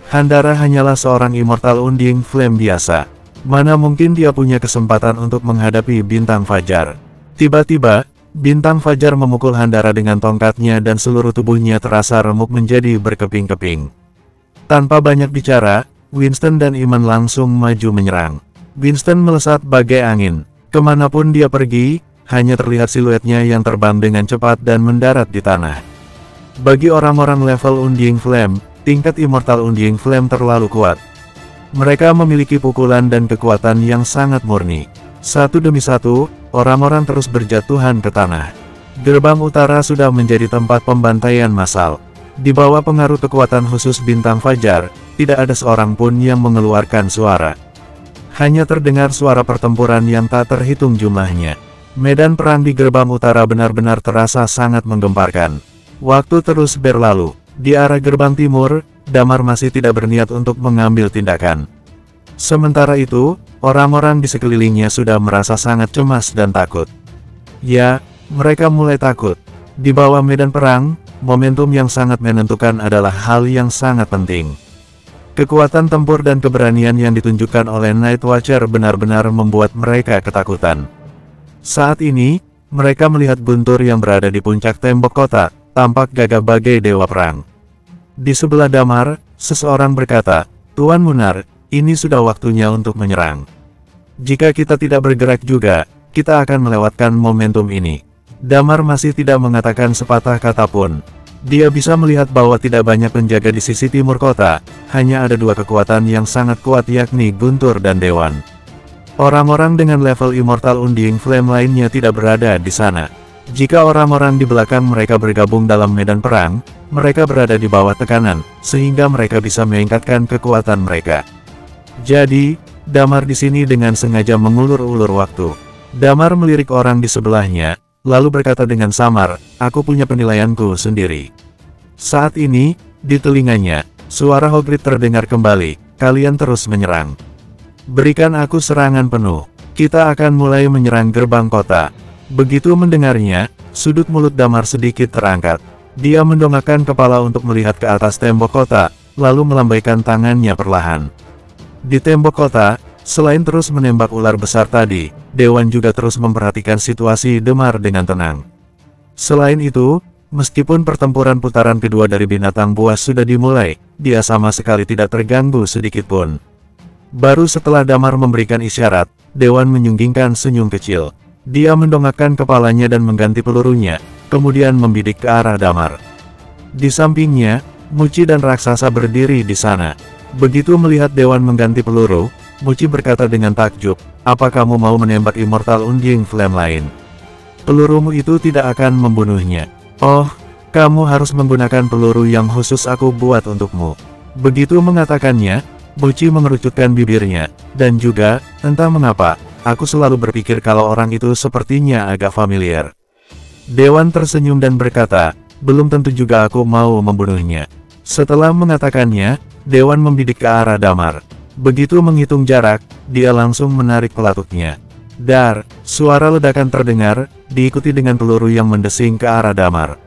Handara hanyalah seorang Immortal Undying Flame biasa. Mana mungkin dia punya kesempatan untuk menghadapi Bintang Fajar. Tiba-tiba, Bintang Fajar memukul Handara dengan tongkatnya dan seluruh tubuhnya terasa remuk menjadi berkeping-keping. Tanpa banyak bicara, Winston dan Iman langsung maju menyerang. Winston melesat bagai angin. Kemanapun dia pergi, hanya terlihat siluetnya yang terbang dengan cepat dan mendarat di tanah. Bagi orang-orang level Undying Flame, tingkat Immortal Undying Flame terlalu kuat. Mereka memiliki pukulan dan kekuatan yang sangat murni. Satu demi satu, orang-orang terus berjatuhan ke tanah. Gerbang utara sudah menjadi tempat pembantaian massal. Di bawah pengaruh kekuatan khusus Bintang Fajar, tidak ada seorang pun yang mengeluarkan suara. Hanya terdengar suara pertempuran yang tak terhitung jumlahnya. Medan perang di gerbang utara benar-benar terasa sangat menggemparkan. Waktu terus berlalu. Di arah gerbang timur, Damar masih tidak berniat untuk mengambil tindakan. Sementara itu, orang-orang di sekelilingnya sudah merasa sangat cemas dan takut. Ya, mereka mulai takut. Di bawah medan perang, momentum yang sangat menentukan adalah hal yang sangat penting. Kekuatan tempur dan keberanian yang ditunjukkan oleh Night Watcher benar-benar membuat mereka ketakutan. Saat ini, mereka melihat Guntur yang berada di puncak tembok kota, tampak gagah bagai dewa perang. Di sebelah Damar, seseorang berkata, "Tuan Munar, ini sudah waktunya untuk menyerang. Jika kita tidak bergerak juga, kita akan melewatkan momentum ini." Damar masih tidak mengatakan sepatah kata pun. Dia bisa melihat bahwa tidak banyak penjaga di sisi timur kota, hanya ada dua kekuatan yang sangat kuat yakni Guntur dan Dewan. Orang-orang dengan level Immortal Undying Flame lainnya tidak berada di sana. Jika orang-orang di belakang mereka bergabung dalam medan perang, mereka berada di bawah tekanan, sehingga mereka bisa meningkatkan kekuatan mereka. Jadi, Damar di sini dengan sengaja mengulur-ulur waktu. Damar melirik orang di sebelahnya, lalu berkata dengan samar, "Aku punya penilaianku sendiri." Saat ini, di telinganya, suara Hogrid terdengar kembali, "Kalian terus menyerang. Berikan aku serangan penuh. Kita akan mulai menyerang gerbang kota." Begitu mendengarnya, sudut mulut Damar sedikit terangkat. Dia mendongakkan kepala untuk melihat ke atas tembok kota, lalu melambaikan tangannya perlahan. Di tembok kota, selain terus menembak ular besar tadi, Dewan juga terus memperhatikan situasi Damar dengan tenang. Selain itu, meskipun pertempuran putaran kedua dari binatang buas sudah dimulai, dia sama sekali tidak terganggu sedikitpun. Baru setelah Damar memberikan isyarat, Dewan menyunggingkan senyum kecil. Dia mendongakkan kepalanya dan mengganti pelurunya, kemudian membidik ke arah Damar. Di sampingnya, Muci dan raksasa berdiri di sana. Begitu melihat Dewan mengganti peluru, Muci berkata dengan takjub, "Apa kamu mau menembak Immortal Undying Flame lain? Pelurumu itu tidak akan membunuhnya." "Oh, kamu harus menggunakan peluru yang khusus aku buat untukmu." Begitu mengatakannya, Muci mengerucutkan bibirnya, dan juga, entah mengapa, aku selalu berpikir kalau orang itu sepertinya agak familiar. Dewan tersenyum dan berkata, "Belum tentu juga aku mau membunuhnya." Setelah mengatakannya, Dewan membidik ke arah Damar. Begitu menghitung jarak, dia langsung menarik pelatuknya. Dar, suara ledakan terdengar, diikuti dengan peluru yang mendesing ke arah Damar.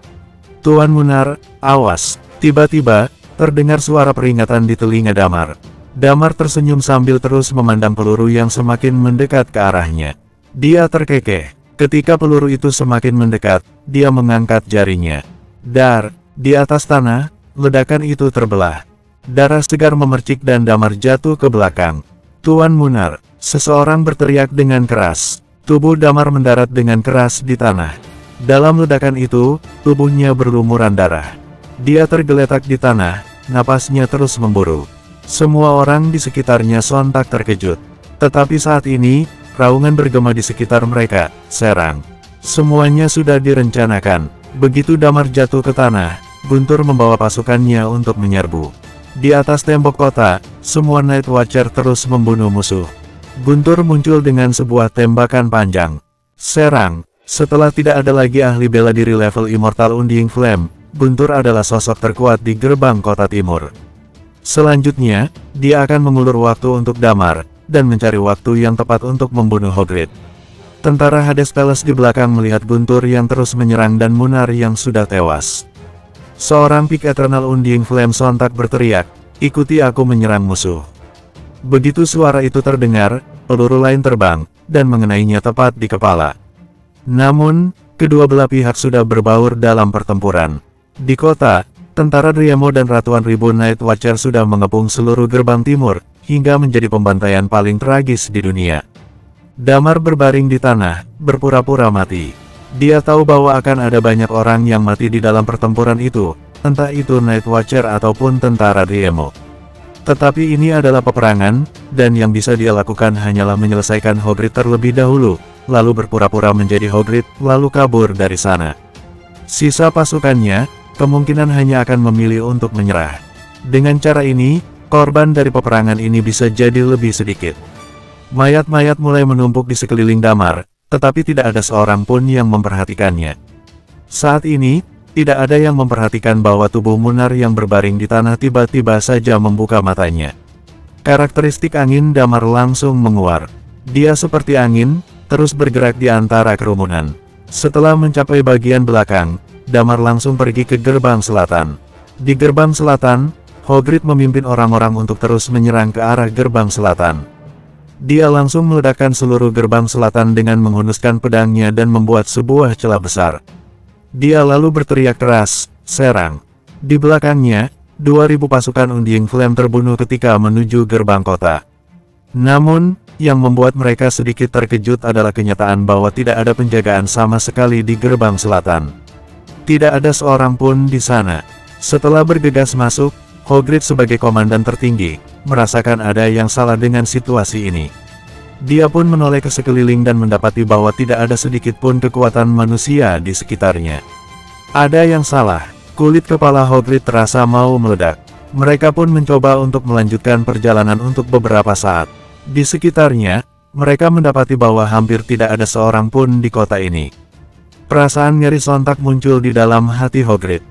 "Tuan Munar, awas!" Tiba-tiba, terdengar suara peringatan di telinga Damar. Damar tersenyum sambil terus memandang peluru yang semakin mendekat ke arahnya. Dia terkekeh. Ketika peluru itu semakin mendekat, dia mengangkat jarinya. Dar, di atas tanah, ledakan itu terbelah. Darah segar memercik dan Damar jatuh ke belakang. "Tuan Munar!" Seseorang berteriak dengan keras. Tubuh Damar mendarat dengan keras di tanah. Dalam ledakan itu, tubuhnya berlumuran darah. Dia tergeletak di tanah, napasnya terus memburu. Semua orang di sekitarnya sontak terkejut. Tetapi saat ini, raungan bergema di sekitar mereka, "Serang!" Semuanya sudah direncanakan. Begitu Damar jatuh ke tanah, Guntur membawa pasukannya untuk menyerbu. Di atas tembok kota, semua Night Watcher terus membunuh musuh. Guntur muncul dengan sebuah tembakan panjang. Serang! Setelah tidak ada lagi ahli bela diri level Immortal Undying Flame, Guntur adalah sosok terkuat di gerbang kota timur. Selanjutnya, dia akan mengulur waktu untuk Damar, dan mencari waktu yang tepat untuk membunuh Hogrid. Tentara Hades Palace di belakang melihat Guntur yang terus menyerang dan Munar yang sudah tewas. Seorang Peak Eternal Undying Flame sontak berteriak, "Ikuti aku menyerang musuh." Begitu suara itu terdengar, peluru lain terbang, dan mengenainya tepat di kepala. Namun, kedua belah pihak sudah berbaur dalam pertempuran. Di kota, tentara Driemo dan ratusan ribu Night Watcher sudah mengepung seluruh gerbang timur, hingga menjadi pembantaian paling tragis di dunia. Damar berbaring di tanah, berpura-pura mati. Dia tahu bahwa akan ada banyak orang yang mati di dalam pertempuran itu, entah itu Night Watcher ataupun tentara Driemo. Tetapi ini adalah peperangan, dan yang bisa dia lakukan hanyalah menyelesaikan Hogrid terlebih dahulu, lalu berpura-pura menjadi Hogrid, lalu kabur dari sana. Sisa pasukannya, kemungkinan hanya akan memilih untuk menyerah. Dengan cara ini, korban dari peperangan ini bisa jadi lebih sedikit. Mayat-mayat mulai menumpuk di sekeliling Damar, tetapi tidak ada seorang pun yang memperhatikannya. Saat ini, tidak ada yang memperhatikan bahwa tubuh Munnar yang berbaring di tanah tiba-tiba saja membuka matanya. Karakteristik angin Damar langsung menguar. Dia seperti angin, terus bergerak di antara kerumunan. Setelah mencapai bagian belakang, Damar langsung pergi ke gerbang selatan. Di gerbang selatan, Hogrid memimpin orang-orang untuk terus menyerang ke arah gerbang selatan. Dia langsung meledakkan seluruh gerbang selatan dengan menghunuskan pedangnya dan membuat sebuah celah besar. Dia lalu berteriak keras, "Serang!" Di belakangnya, 2000 pasukan Undying Flame terbunuh ketika menuju gerbang kota. Namun, yang membuat mereka sedikit terkejut adalah kenyataan bahwa tidak ada penjagaan sama sekali di gerbang selatan. Tidak ada seorang pun di sana. Setelah bergegas masuk, Hogrid sebagai komandan tertinggi, merasakan ada yang salah dengan situasi ini. Dia pun menoleh ke sekeliling dan mendapati bahwa tidak ada sedikit pun kekuatan manusia di sekitarnya. Ada yang salah. Kulit kepala Hogrid terasa mau meledak. Mereka pun mencoba untuk melanjutkan perjalanan untuk beberapa saat. Di sekitarnya, mereka mendapati bahwa hampir tidak ada seorang pun di kota ini. Perasaan ngeri sontak muncul di dalam hati Hogrid.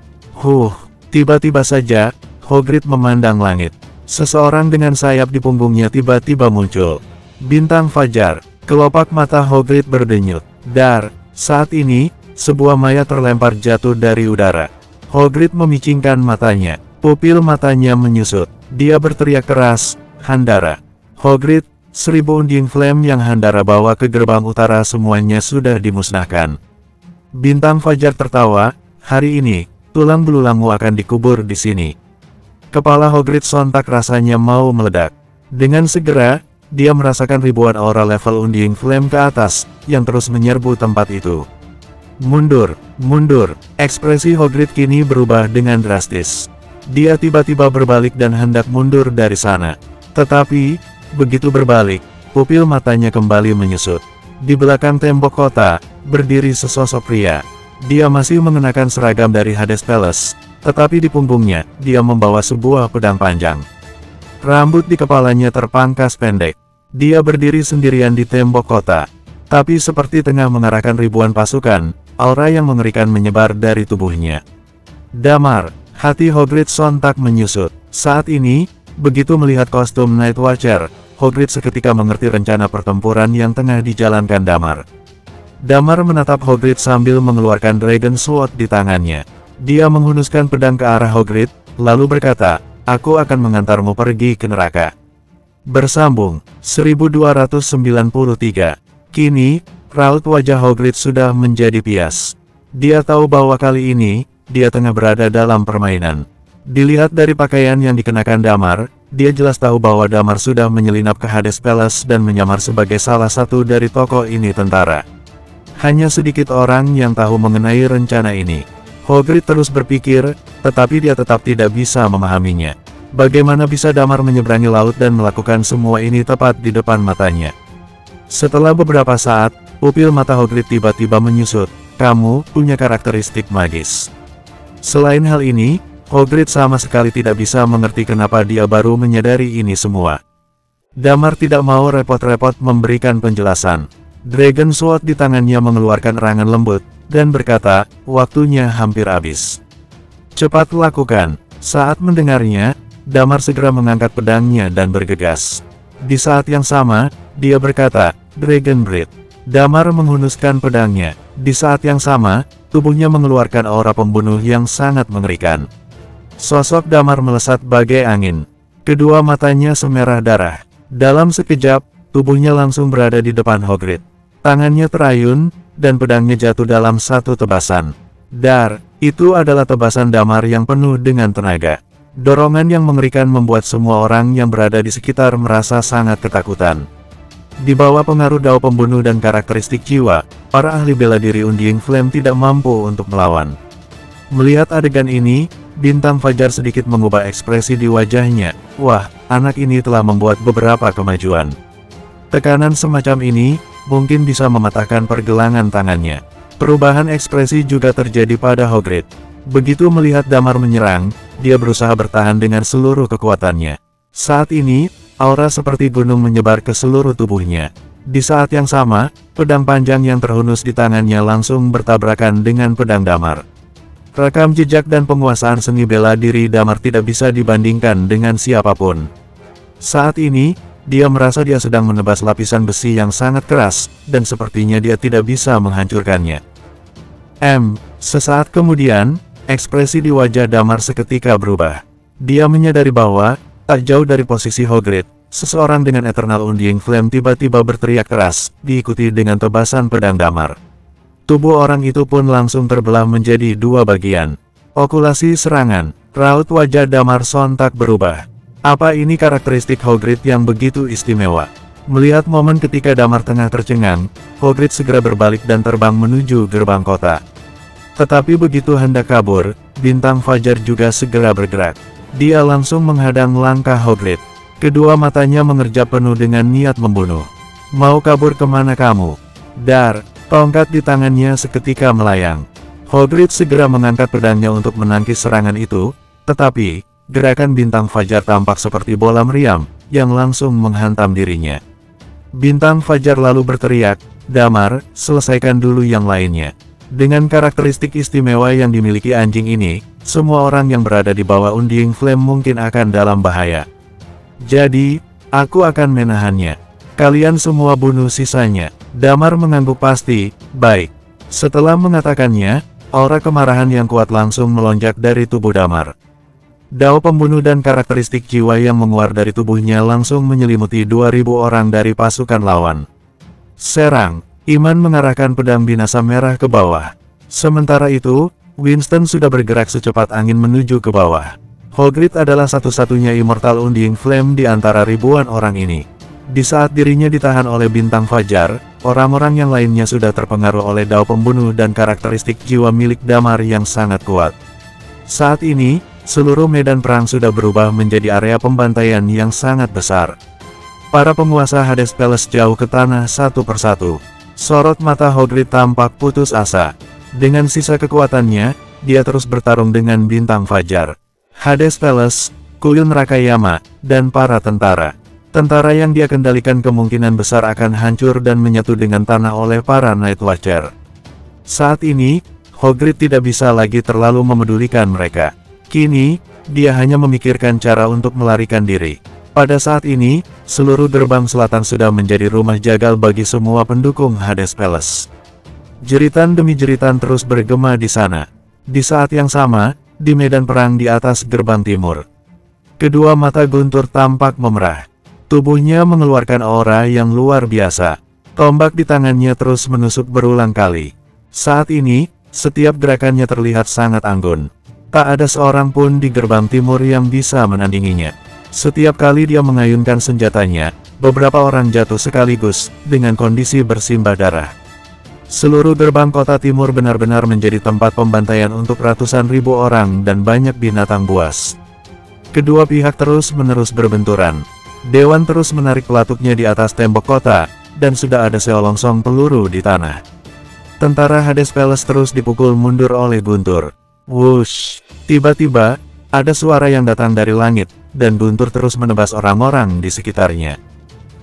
Tiba-tiba saja, Hogrid memandang langit. Seseorang dengan sayap di punggungnya tiba-tiba muncul. Bintang fajar, kelopak mata Hogrid berdenyut. Saat ini, sebuah mayat terlempar jatuh dari udara. Hogrid memicingkan matanya, pupil matanya menyusut. Dia berteriak keras, "Handara!" Hogrid, 1000 Undying Flame yang Handara bawa ke gerbang utara semuanya sudah dimusnahkan. Bintang fajar tertawa, "Hari ini, tulang belulangmu akan dikubur di sini." Kepala Hogrid sontak rasanya mau meledak. Dengan segera, dia merasakan ribuan aura level Undying Flame ke atas, yang terus menyerbu tempat itu. Mundur, mundur, ekspresi Hogrid kini berubah dengan drastis. Dia tiba-tiba berbalik dan hendak mundur dari sana. Tetapi, begitu berbalik, pupil matanya kembali menyusut. Di belakang tembok kota, berdiri sesosok pria. Dia masih mengenakan seragam dari Hades Palace, tetapi di punggungnya, dia membawa sebuah pedang panjang. Rambut di kepalanya terpangkas pendek. Dia berdiri sendirian di tembok kota. Tapi seperti tengah mengarahkan ribuan pasukan, aura yang mengerikan menyebar dari tubuhnya. Damar, hati Hogrid sontak menyusut. Saat ini, begitu melihat kostum Night Watcher, Hogrid seketika mengerti rencana pertempuran yang tengah dijalankan Damar. Damar menatap Hogrid sambil mengeluarkan Dragon Sword di tangannya. Dia menghunuskan pedang ke arah Hogrid, lalu berkata, "Aku akan mengantarmu pergi ke neraka." Bersambung, 1293. Kini, raut wajah Hogrid sudah menjadi pias. Dia tahu bahwa kali ini, dia tengah berada dalam permainan. Dilihat dari pakaian yang dikenakan Damar, dia jelas tahu bahwa Damar sudah menyelinap ke Hades Palace dan menyamar sebagai salah satu dari tokoh ini tentara. Hanya sedikit orang yang tahu mengenai rencana ini. Hogrid terus berpikir, tetapi dia tetap tidak bisa memahaminya. Bagaimana bisa Damar menyeberangi laut dan melakukan semua ini tepat di depan matanya? Setelah beberapa saat, pupil mata Hogrid tiba-tiba menyusut. "Kamu punya karakteristik magis." Selain hal ini, Hogrid sama sekali tidak bisa mengerti kenapa dia baru menyadari ini semua. Damar tidak mau repot-repot memberikan penjelasan. Dragon Sword di tangannya mengeluarkan erangan lembut, dan berkata, "Waktunya hampir habis. Cepat lakukan." Saat mendengarnya, Damar segera mengangkat pedangnya dan bergegas. Di saat yang sama, dia berkata, "Dragon Breath." Damar menghunuskan pedangnya. Di saat yang sama, tubuhnya mengeluarkan aura pembunuh yang sangat mengerikan. Sosok Damar melesat bagai angin. Kedua matanya semerah darah. Dalam sekejap, tubuhnya langsung berada di depan Hogrid. Tangannya terayun, dan pedangnya jatuh dalam satu tebasan. Dar, itu adalah tebasan damar yang penuh dengan tenaga. Dorongan yang mengerikan membuat semua orang yang berada di sekitar merasa sangat ketakutan. Di bawah pengaruh dao pembunuh dan karakteristik jiwa, para ahli bela diri Undying Flame tidak mampu untuk melawan. Melihat adegan ini, Bintang Fajar sedikit mengubah ekspresi di wajahnya. Wah, anak ini telah membuat beberapa kemajuan. Tekanan semacam ini, mungkin bisa mematahkan pergelangan tangannya. Perubahan ekspresi juga terjadi pada Hogred. Begitu melihat Damar menyerang, dia berusaha bertahan dengan seluruh kekuatannya. Saat ini, aura seperti gunung menyebar ke seluruh tubuhnya. Di saat yang sama, pedang panjang yang terhunus di tangannya langsung bertabrakan dengan pedang Damar. Rekam jejak dan penguasaan seni bela diri Damar tidak bisa dibandingkan dengan siapapun. Saat ini, dia merasa dia sedang menebas lapisan besi yang sangat keras, dan sepertinya dia tidak bisa menghancurkannya. Sesaat kemudian, ekspresi di wajah Damar seketika berubah. Dia menyadari bahwa, tak jauh dari posisi Hogred, seseorang dengan Eternal Undying Flame tiba-tiba berteriak keras, diikuti dengan tebasan pedang Damar. Tubuh orang itu pun langsung terbelah menjadi dua bagian. Okulasi serangan, raut wajah Damar sontak berubah. Apa ini karakteristik Hogred yang begitu istimewa? Melihat momen ketika Damar tengah tercengang, Hogred segera berbalik dan terbang menuju gerbang kota. Tetapi begitu hendak kabur, Bintang Fajar juga segera bergerak. Dia langsung menghadang langkah Hogred. Kedua matanya mengerjap penuh dengan niat membunuh. Mau kabur kemana kamu? Dar, tongkat di tangannya seketika melayang. Hogred segera mengangkat pedangnya untuk menangkis serangan itu, tetapi, gerakan Bintang Fajar tampak seperti bola meriam, yang langsung menghantam dirinya. Bintang Fajar lalu berteriak, Damar, selesaikan dulu yang lainnya. Dengan karakteristik istimewa yang dimiliki anjing ini, semua orang yang berada di bawah Undying Flame mungkin akan dalam bahaya. Jadi, aku akan menahannya. Kalian semua bunuh sisanya. Damar mengangguk pasti, baik. Setelah mengatakannya, aura kemarahan yang kuat langsung melonjak dari tubuh Damar. Dao pembunuh dan karakteristik jiwa yang menguar dari tubuhnya langsung menyelimuti 2000 orang dari pasukan lawan. Serang! Iman mengarahkan pedang binasa merah ke bawah. Sementara itu, Winston sudah bergerak secepat angin menuju ke bawah. Hogred adalah satu-satunya Immortal Undying Flame di antara ribuan orang ini. Di saat dirinya ditahan oleh Bintang Fajar, orang-orang yang lainnya sudah terpengaruh oleh dao pembunuh dan karakteristik jiwa milik Damar yang sangat kuat. Saat ini, seluruh medan perang sudah berubah menjadi area pembantaian yang sangat besar. Para penguasa Hades Palace jauh ke tanah satu persatu. Sorot mata Hogred tampak putus asa. Dengan sisa kekuatannya, dia terus bertarung dengan Bintang Fajar, Hades Palace, kuil neraka Yama, dan para tentara. Tentara yang dia kendalikan kemungkinan besar akan hancur dan menyatu dengan tanah oleh para Night Watcher. Saat ini, Hogred tidak bisa lagi terlalu memedulikan mereka. Kini, dia hanya memikirkan cara untuk melarikan diri. Pada saat ini, seluruh gerbang selatan sudah menjadi rumah jagal bagi semua pendukung Hades Palace. Jeritan demi jeritan terus bergema di sana. Di saat yang sama, di medan perang di atas gerbang timur, kedua mata Guntur tampak memerah. Tubuhnya mengeluarkan aura yang luar biasa. Tombak di tangannya terus menusuk berulang kali. Saat ini, setiap gerakannya terlihat sangat anggun. Tak ada seorang pun di gerbang timur yang bisa menandinginya. Setiap kali dia mengayunkan senjatanya, beberapa orang jatuh sekaligus, dengan kondisi bersimbah darah. Seluruh gerbang kota timur benar-benar menjadi tempat pembantaian untuk ratusan ribu orang dan banyak binatang buas. Kedua pihak terus-menerus berbenturan. Dewan terus menarik pelatuknya di atas tembok kota, dan sudah ada selongsong peluru di tanah. Tentara Hades Palace terus dipukul mundur oleh Guntur. Wush! Tiba-tiba, ada suara yang datang dari langit, dan Guntur terus menebas orang-orang di sekitarnya.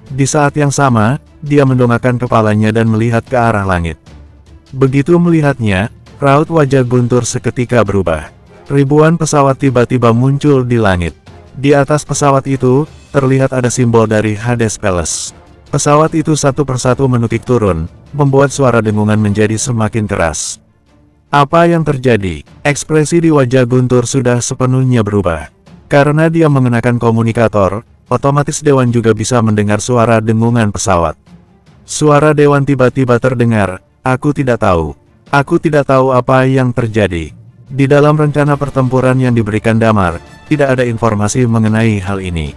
Di saat yang sama, dia mendongakkan kepalanya dan melihat ke arah langit. Begitu melihatnya, raut wajah Guntur seketika berubah. Ribuan pesawat tiba-tiba muncul di langit. Di atas pesawat itu, terlihat ada simbol dari Hades Palace. Pesawat itu satu persatu menukik turun, membuat suara dengungan menjadi semakin keras. Apa yang terjadi? Ekspresi di wajah Guntur sudah sepenuhnya berubah. Karena dia mengenakan komunikator, otomatis Dewan juga bisa mendengar suara dengungan pesawat. Suara Dewan tiba-tiba terdengar, Aku tidak tahu. Aku tidak tahu apa yang terjadi. Di dalam rencana pertempuran yang diberikan Damar, tidak ada informasi mengenai hal ini.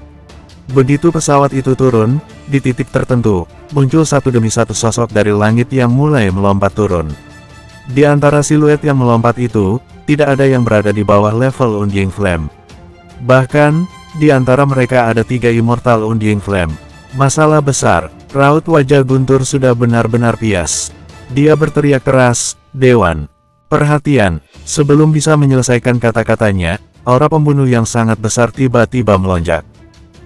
Begitu pesawat itu turun, di titik tertentu, muncul satu demi satu sosok dari langit yang mulai melompat turun. Di antara siluet yang melompat itu, tidak ada yang berada di bawah level Undying Flame. Bahkan, di antara mereka ada 3 Immortal Undying Flame. Masalah besar, raut wajah Guntur sudah benar-benar pias. Dia berteriak keras, "Dewan, perhatian!" Sebelum bisa menyelesaikan kata-katanya, aura pembunuh yang sangat besar tiba-tiba melonjak.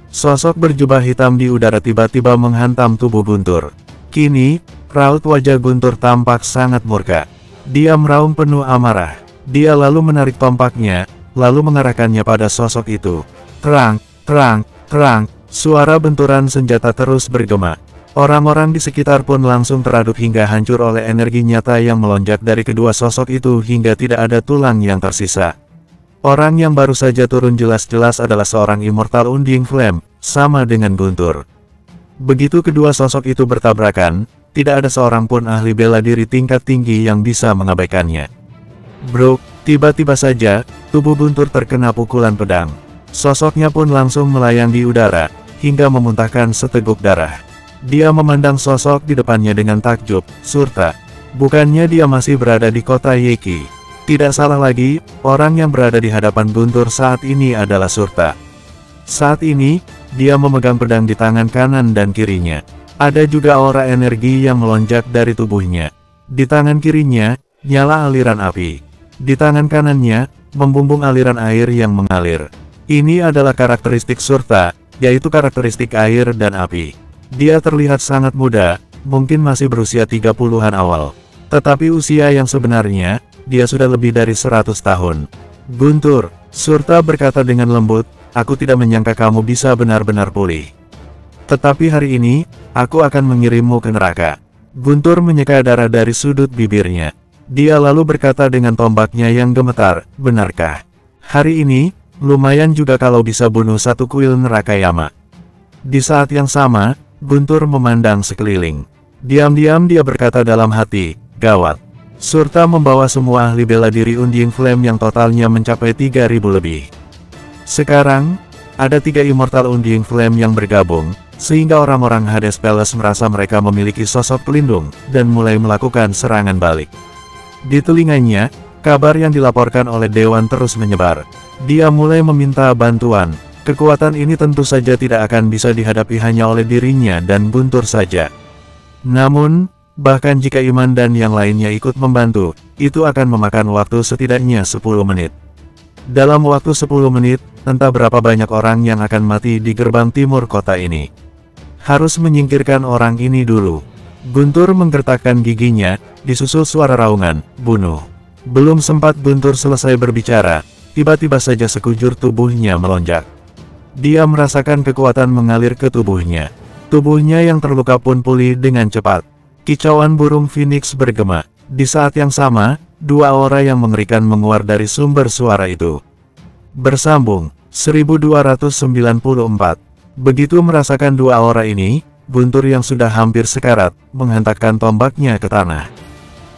Sosok berjubah hitam di udara tiba-tiba menghantam tubuh Guntur. Kini, raut wajah Guntur tampak sangat murka. Dia meraung penuh amarah. Dia lalu menarik tompaknya, lalu mengarahkannya pada sosok itu. Terang, terang, terang, suara benturan senjata terus bergema. Orang-orang di sekitar pun langsung teraduk hingga hancur oleh energi nyata yang melonjak dari kedua sosok itu hingga tidak ada tulang yang tersisa. Orang yang baru saja turun jelas-jelas adalah seorang Immortal Undying Flame, sama dengan Guntur. Begitu kedua sosok itu bertabrakan, tidak ada seorang pun ahli bela diri tingkat tinggi yang bisa mengabaikannya. Bro, tiba-tiba saja, tubuh Guntur terkena pukulan pedang. Sosoknya pun langsung melayang di udara, hingga memuntahkan seteguk darah. Dia memandang sosok di depannya dengan takjub, "Surta, bukannya dia masih berada di kota Yeki?" Tidak salah lagi, orang yang berada di hadapan Guntur saat ini adalah Surta. Saat ini, dia memegang pedang di tangan kanan dan kirinya. Ada juga aura energi yang melonjak dari tubuhnya. Di tangan kirinya, nyala aliran api. Di tangan kanannya, membumbung aliran air yang mengalir. Ini adalah karakteristik Surta, yaitu karakteristik air dan api. Dia terlihat sangat muda, mungkin masih berusia 30-an awal. Tetapi usia yang sebenarnya, dia sudah lebih dari 100 tahun. "Guntur," Surta berkata dengan lembut, "aku tidak menyangka kamu bisa benar-benar pulih. Tetapi hari ini, aku akan mengirimmu ke neraka." Guntur menyeka darah dari sudut bibirnya. Dia lalu berkata dengan tombaknya yang gemetar, "Benarkah? Hari ini, lumayan juga kalau bisa bunuh satu kuil neraka Yama." Di saat yang sama, Guntur memandang sekeliling. Diam-diam dia berkata dalam hati, "Gawat. Surta membawa semua ahli bela diri Undying Flame yang totalnya mencapai 3.000 lebih. Sekarang, ada 3 Immortal Undying Flame yang bergabung, sehingga orang-orang Hades Palace merasa mereka memiliki sosok pelindung, dan mulai melakukan serangan balik." Di telinganya, kabar yang dilaporkan oleh Dewan terus menyebar. Dia mulai meminta bantuan. Kekuatan ini tentu saja tidak akan bisa dihadapi hanya oleh dirinya dan Guntur saja. Namun, bahkan jika Iman dan yang lainnya ikut membantu, itu akan memakan waktu setidaknya 10 menit. Dalam waktu 10 menit, entah berapa banyak orang yang akan mati di gerbang timur kota ini. Harus menyingkirkan orang ini dulu. Guntur menggertakkan giginya, disusul suara raungan, "Bunuh." Belum sempat Guntur selesai berbicara, tiba-tiba saja sekujur tubuhnya melonjak. Dia merasakan kekuatan mengalir ke tubuhnya. Tubuhnya yang terluka pun pulih dengan cepat. Kicauan burung Phoenix bergema. Di saat yang sama, 2 aura yang mengerikan menguar dari sumber suara itu. Bersambung, 1294. Begitu merasakan 2 aura ini, Guntur yang sudah hampir sekarat, menghentakkan tombaknya ke tanah.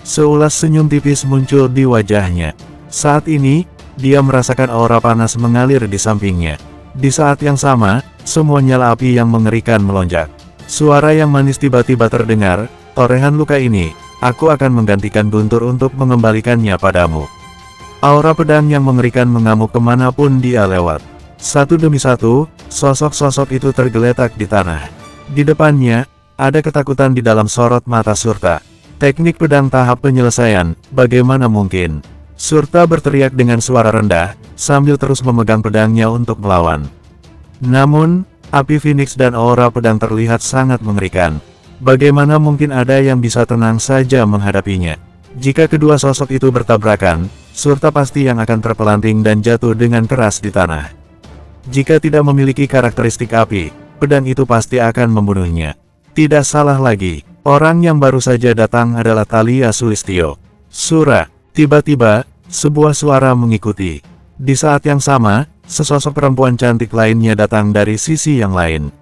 Seulas senyum tipis muncul di wajahnya. Saat ini, dia merasakan aura panas mengalir di sampingnya. Di saat yang sama, semua nyala api yang mengerikan melonjak. Suara yang manis tiba-tiba terdengar, "Torehan luka ini, aku akan menggantikan Guntur untuk mengembalikannya padamu." Aura pedang yang mengerikan mengamuk kemanapun dia lewat. Satu demi satu, sosok-sosok itu tergeletak di tanah. Di depannya, ada ketakutan di dalam sorot mata Surta. Teknik pedang tahap penyelesaian, bagaimana mungkin? Surta berteriak dengan suara rendah, sambil terus memegang pedangnya untuk melawan. Namun, api Phoenix dan aura pedang terlihat sangat mengerikan. Bagaimana mungkin ada yang bisa tenang saja menghadapinya? Jika kedua sosok itu bertabrakan, Surta pasti yang akan terpelanting dan jatuh dengan keras di tanah. Jika tidak memiliki karakteristik api, pedang itu pasti akan membunuhnya. Tidak salah lagi, orang yang baru saja datang adalah Thalia Sulistyo. "Sura!" Tiba-tiba, sebuah suara mengikuti. Di saat yang sama, sesosok perempuan cantik lainnya datang dari sisi yang lain.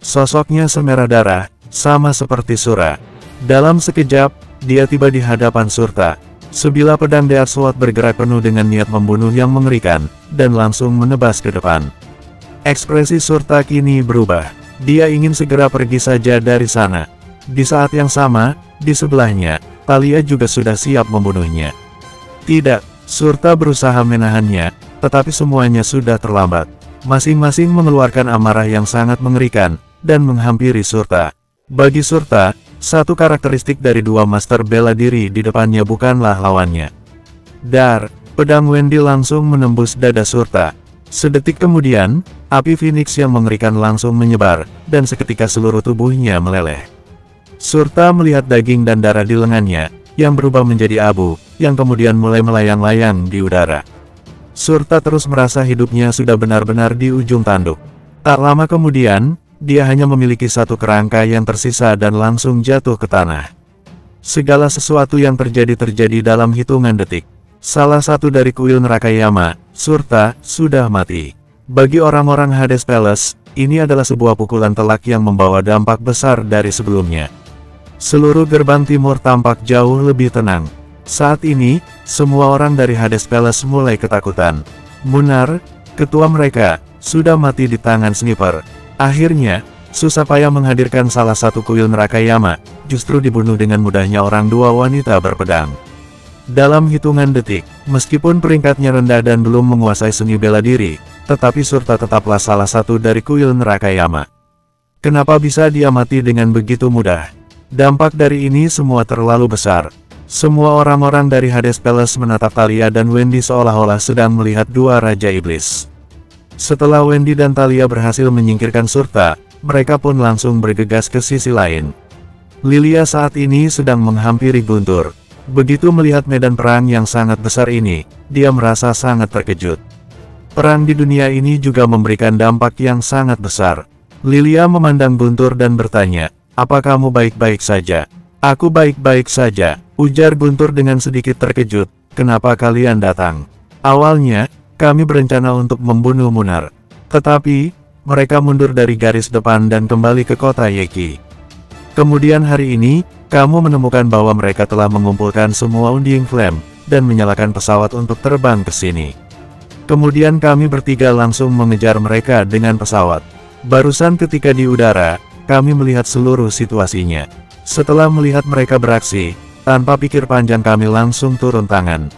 Sosoknya semerah darah, sama seperti Sura. Dalam sekejap, dia tiba di hadapan Surta. Sebilah pedang Death Sword bergerak penuh dengan niat membunuh yang mengerikan, dan langsung menebas ke depan. Ekspresi Surta kini berubah. Dia ingin segera pergi saja dari sana. Di saat yang sama, di sebelahnya, Thalia juga sudah siap membunuhnya. Tidak, Surta berusaha menahannya, tetapi semuanya sudah terlambat. Masing-masing mengeluarkan amarah yang sangat mengerikan, dan menghampiri Surta. Bagi Surta, satu karakteristik dari dua master bela diri di depannya bukanlah lawannya. Dar, pedang Wendy langsung menembus dada Surta. Sedetik kemudian, api Phoenix yang mengerikan langsung menyebar, dan seketika seluruh tubuhnya meleleh. Surta melihat daging dan darah di lengannya, yang berubah menjadi abu, yang kemudian mulai melayang-layang di udara. Surta terus merasa hidupnya sudah benar-benar di ujung tanduk. Tak lama kemudian, dia hanya memiliki satu kerangka yang tersisa dan langsung jatuh ke tanah. Segala sesuatu yang terjadi dalam hitungan detik. Salah satu dari kuil neraka Yama, Surta, sudah mati. Bagi orang-orang Hades Palace, ini adalah sebuah pukulan telak yang membawa dampak besar dari sebelumnya. Seluruh gerbang timur tampak jauh lebih tenang. Saat ini, semua orang dari Hades Palace mulai ketakutan. Munar, ketua mereka, sudah mati di tangan sniper. Akhirnya, susah payah menghadirkan salah satu kuil neraka Yama, justru dibunuh dengan mudahnya orang dua wanita berpedang. Dalam hitungan detik, meskipun peringkatnya rendah dan belum menguasai seni bela diri, tetapi Surta tetaplah salah satu dari kuil neraka Yama. Kenapa bisa dia mati dengan begitu mudah? Dampak dari ini semua terlalu besar. Semua orang-orang dari Hades Palace menatap Thalia dan Wendy seolah-olah sedang melihat dua Raja Iblis. Setelah Wendy dan Thalia berhasil menyingkirkan Surta, mereka pun langsung bergegas ke sisi lain. Lilia saat ini sedang menghampiri Guntur. Begitu melihat medan perang yang sangat besar ini, dia merasa sangat terkejut. Perang di dunia ini juga memberikan dampak yang sangat besar. Lilia memandang Guntur dan bertanya, "Apa kamu baik-baik saja?" "Aku baik-baik saja," ujar Guntur dengan sedikit terkejut. "Kenapa kalian datang?" "Awalnya, kami berencana untuk membunuh Munar. Tetapi, mereka mundur dari garis depan dan kembali ke kota Yeki. Kemudian hari ini, kamu menemukan bahwa mereka telah mengumpulkan semua Undying Flame, dan menyalakan pesawat untuk terbang ke sini. Kemudian kami bertiga langsung mengejar mereka dengan pesawat. Barusan ketika di udara, kami melihat seluruh situasinya. Setelah melihat mereka beraksi, tanpa pikir panjang kami langsung turun tangan,"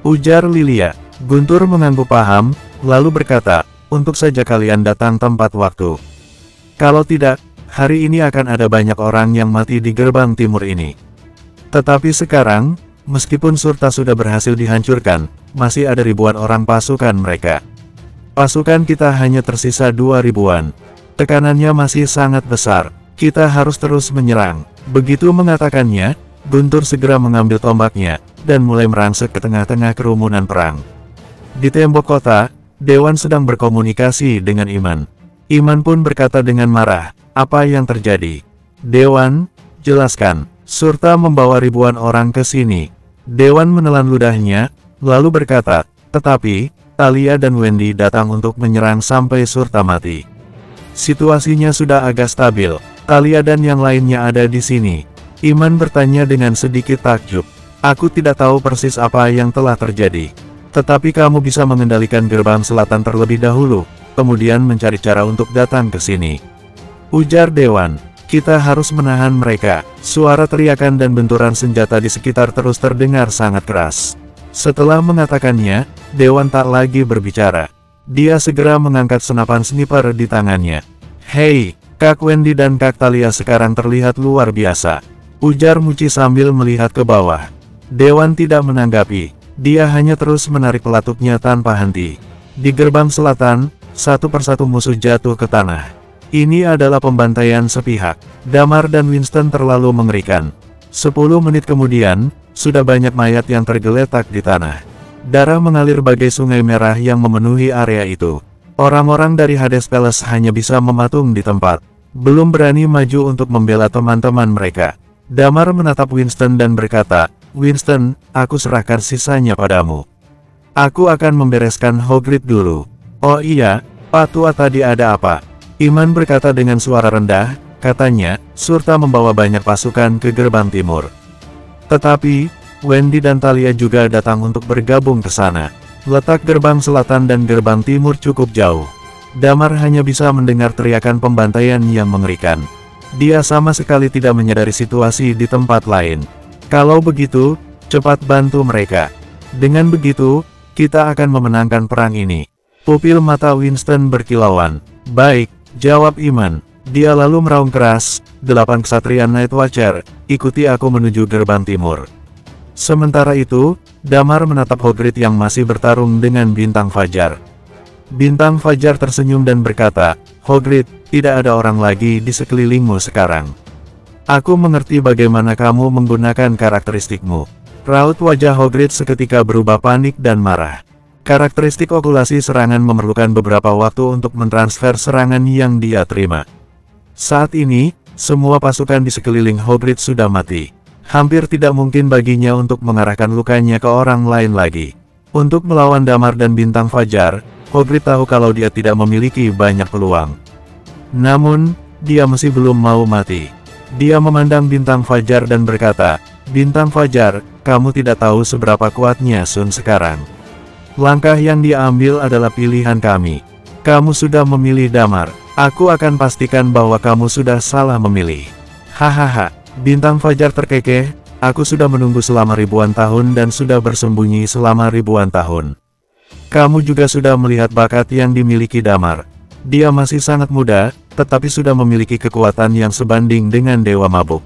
ujar Lilia. Guntur mengangguk paham, lalu berkata, "Untuk saja kalian datang tempat waktu. Kalau tidak, hari ini akan ada banyak orang yang mati di gerbang timur ini." Tetapi sekarang, meskipun Surta sudah berhasil dihancurkan, masih ada ribuan orang pasukan mereka. Pasukan kita hanya tersisa 2.000-an. Tekanannya masih sangat besar. Kita harus terus menyerang. Begitu mengatakannya, Guntur segera mengambil tombaknya, dan mulai merangsek ke tengah-tengah kerumunan perang. Di tembok kota, Dewan sedang berkomunikasi dengan Iman. Iman pun berkata dengan marah, "Apa yang terjadi?" "Dewan, jelaskan." "Surta membawa ribuan orang ke sini." Dewan menelan ludahnya, lalu berkata, "Tetapi, Thalia dan Wendy datang untuk menyerang sampai Surta mati. Situasinya sudah agak stabil. Thalia dan yang lainnya ada di sini." Iman bertanya dengan sedikit takjub, "Aku tidak tahu persis apa yang telah terjadi. Tetapi kamu bisa mengendalikan gerbang selatan terlebih dahulu, kemudian mencari cara untuk datang ke sini," ujar Dewan. "Kita harus menahan mereka." Suara teriakan dan benturan senjata di sekitar terus terdengar sangat keras. Setelah mengatakannya, Dewan tak lagi berbicara. Dia segera mengangkat senapan sniper di tangannya. "Hei, Kak Wendy dan Kak Thalia sekarang terlihat luar biasa," ujar Muci sambil melihat ke bawah. Dewan tidak menanggapi, dia hanya terus menarik pelatuknya tanpa henti. Di gerbang selatan, satu persatu musuh jatuh ke tanah. Ini adalah pembantaian sepihak. Damar dan Winston terlalu mengerikan. 10 menit kemudian, sudah banyak mayat yang tergeletak di tanah. Darah mengalir bagai sungai merah yang memenuhi area itu. Orang-orang dari Hades Palace hanya bisa mematung di tempat, belum berani maju untuk membela teman-teman mereka. Damar menatap Winston dan berkata, "Winston, aku serahkan sisanya padamu. Aku akan membereskan Hogrid dulu." "Oh iya, Pak Tua, tadi ada apa?" Iman berkata dengan suara rendah, katanya, "Surta membawa banyak pasukan ke gerbang timur. Tetapi, Wendy dan Talia juga datang untuk bergabung ke sana. Letak gerbang selatan dan gerbang timur cukup jauh. Damar hanya bisa mendengar teriakan pembantaian yang mengerikan. Dia sama sekali tidak menyadari situasi di tempat lain. Kalau begitu, cepat bantu mereka. Dengan begitu, kita akan memenangkan perang ini. Pupil mata Winston berkilauan. Baik, jawab Iman. Dia lalu meraung keras, 8 ksatria Night Watcher, ikuti aku menuju gerbang timur. Sementara itu, Damar menatap Hogreed yang masih bertarung dengan Bintang Fajar. Bintang Fajar tersenyum dan berkata, Hogreed, tidak ada orang lagi di sekelilingmu sekarang. Aku mengerti bagaimana kamu menggunakan karakteristikmu. Raut wajah Hogreed seketika berubah panik dan marah. Karakteristik okulasi serangan memerlukan beberapa waktu untuk mentransfer serangan yang dia terima. Saat ini, semua pasukan di sekeliling Hogreed sudah mati. Hampir tidak mungkin baginya untuk mengarahkan lukanya ke orang lain lagi. Untuk melawan Damar dan Bintang Fajar, Hogreed tahu kalau dia tidak memiliki banyak peluang. Namun, dia masih belum mau mati. Dia memandang Bintang Fajar dan berkata, Bintang Fajar, kamu tidak tahu seberapa kuatnya Sun sekarang. Langkah yang dia ambil adalah pilihan kami. Kamu sudah memilih Damar. Aku akan pastikan bahwa kamu sudah salah memilih. Hahaha, Bintang Fajar terkekeh, aku sudah menunggu selama ribuan tahun dan sudah bersembunyi selama ribuan tahun. Kamu juga sudah melihat bakat yang dimiliki Damar. Dia masih sangat muda, tetapi sudah memiliki kekuatan yang sebanding dengan Dewa Mabuk.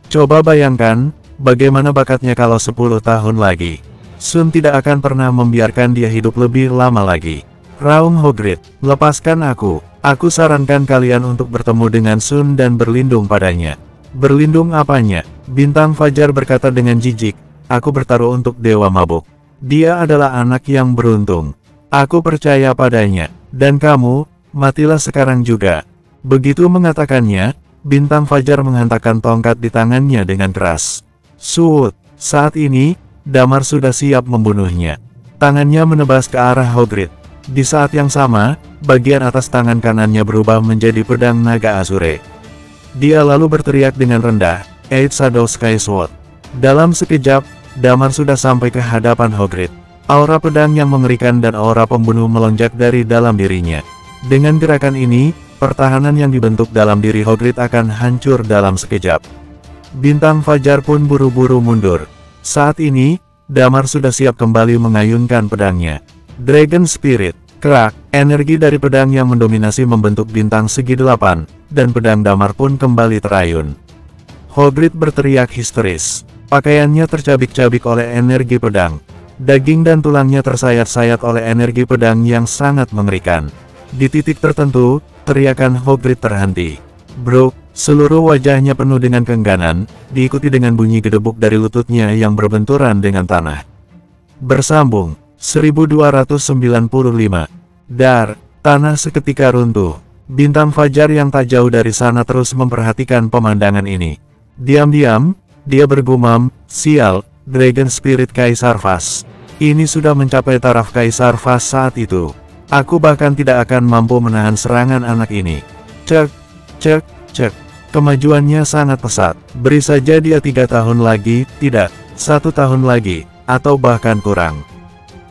Coba bayangkan, bagaimana bakatnya kalau 10 tahun lagi. Sun tidak akan pernah membiarkan dia hidup lebih lama lagi. Raung Hogreed, lepaskan aku. Aku sarankan kalian untuk bertemu dengan Sun dan berlindung padanya. Berlindung apanya? Bintang Fajar berkata dengan jijik, aku bertaruh untuk Dewa Mabuk. Dia adalah anak yang beruntung. Aku percaya padanya. Dan kamu, matilah sekarang juga. Begitu mengatakannya, Bintang Fajar menghantarkan tongkat di tangannya dengan keras. Suut. Saat ini, Damar sudah siap membunuhnya. Tangannya menebas ke arah Hogreed. Di saat yang sama, bagian atas tangan kanannya berubah menjadi pedang naga Azure. Dia lalu berteriak dengan rendah, Eight Shadow Sky Sword. Dalam sekejap, Damar sudah sampai ke hadapan Hogreed. Aura pedang yang mengerikan dan aura pembunuh melonjak dari dalam dirinya. Dengan gerakan ini, pertahanan yang dibentuk dalam diri Hogreed akan hancur dalam sekejap. Bintang Fajar pun buru-buru mundur. Saat ini, Damar sudah siap kembali mengayunkan pedangnya. Dragon Spirit, kerak, energi dari pedang yang mendominasi membentuk bintang segi 8, dan pedang Damar pun kembali terayun. Hogreed berteriak histeris. Pakaiannya tercabik-cabik oleh energi pedang. Daging dan tulangnya tersayat-sayat oleh energi pedang yang sangat mengerikan. Di titik tertentu, teriakan Hogreed terhenti. Brok, seluruh wajahnya penuh dengan keengganan, diikuti dengan bunyi gedebuk dari lututnya yang berbenturan dengan tanah. Bersambung, 1295. Dar, tanah seketika runtuh. Bintang Fajar yang tak jauh dari sana terus memperhatikan pemandangan ini. Diam-diam, dia bergumam, sial, Dragon Spirit Kaisar Vas. Ini sudah mencapai taraf Kaisar Vas saat itu. Aku bahkan tidak akan mampu menahan serangan anak ini. Cek, cek, cek. Kemajuannya sangat pesat. Beri saja dia 3 tahun lagi, tidak, 1 tahun lagi, atau bahkan kurang.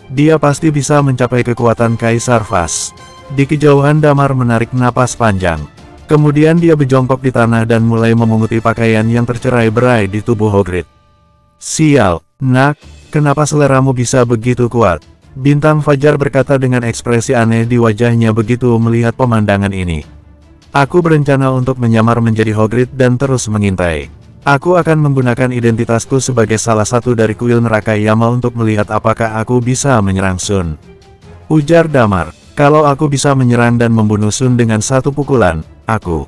Dia pasti bisa mencapai kekuatan Kaisar Vas. Di kejauhan Damar menarik napas panjang. Kemudian dia berjongkok di tanah dan mulai memunguti pakaian yang tercerai-berai di tubuh Hogreed. Sial, nak, kenapa seleramu bisa begitu kuat? Bintang Fajar berkata dengan ekspresi aneh di wajahnya begitu melihat pemandangan ini. Aku berencana untuk menyamar menjadi Hogreed dan terus mengintai. Aku akan menggunakan identitasku sebagai salah satu dari kuil neraka Yama untuk melihat apakah aku bisa menyerang Sun. Ujar Damar, kalau aku bisa menyerang dan membunuh Sun dengan satu pukulan, aku.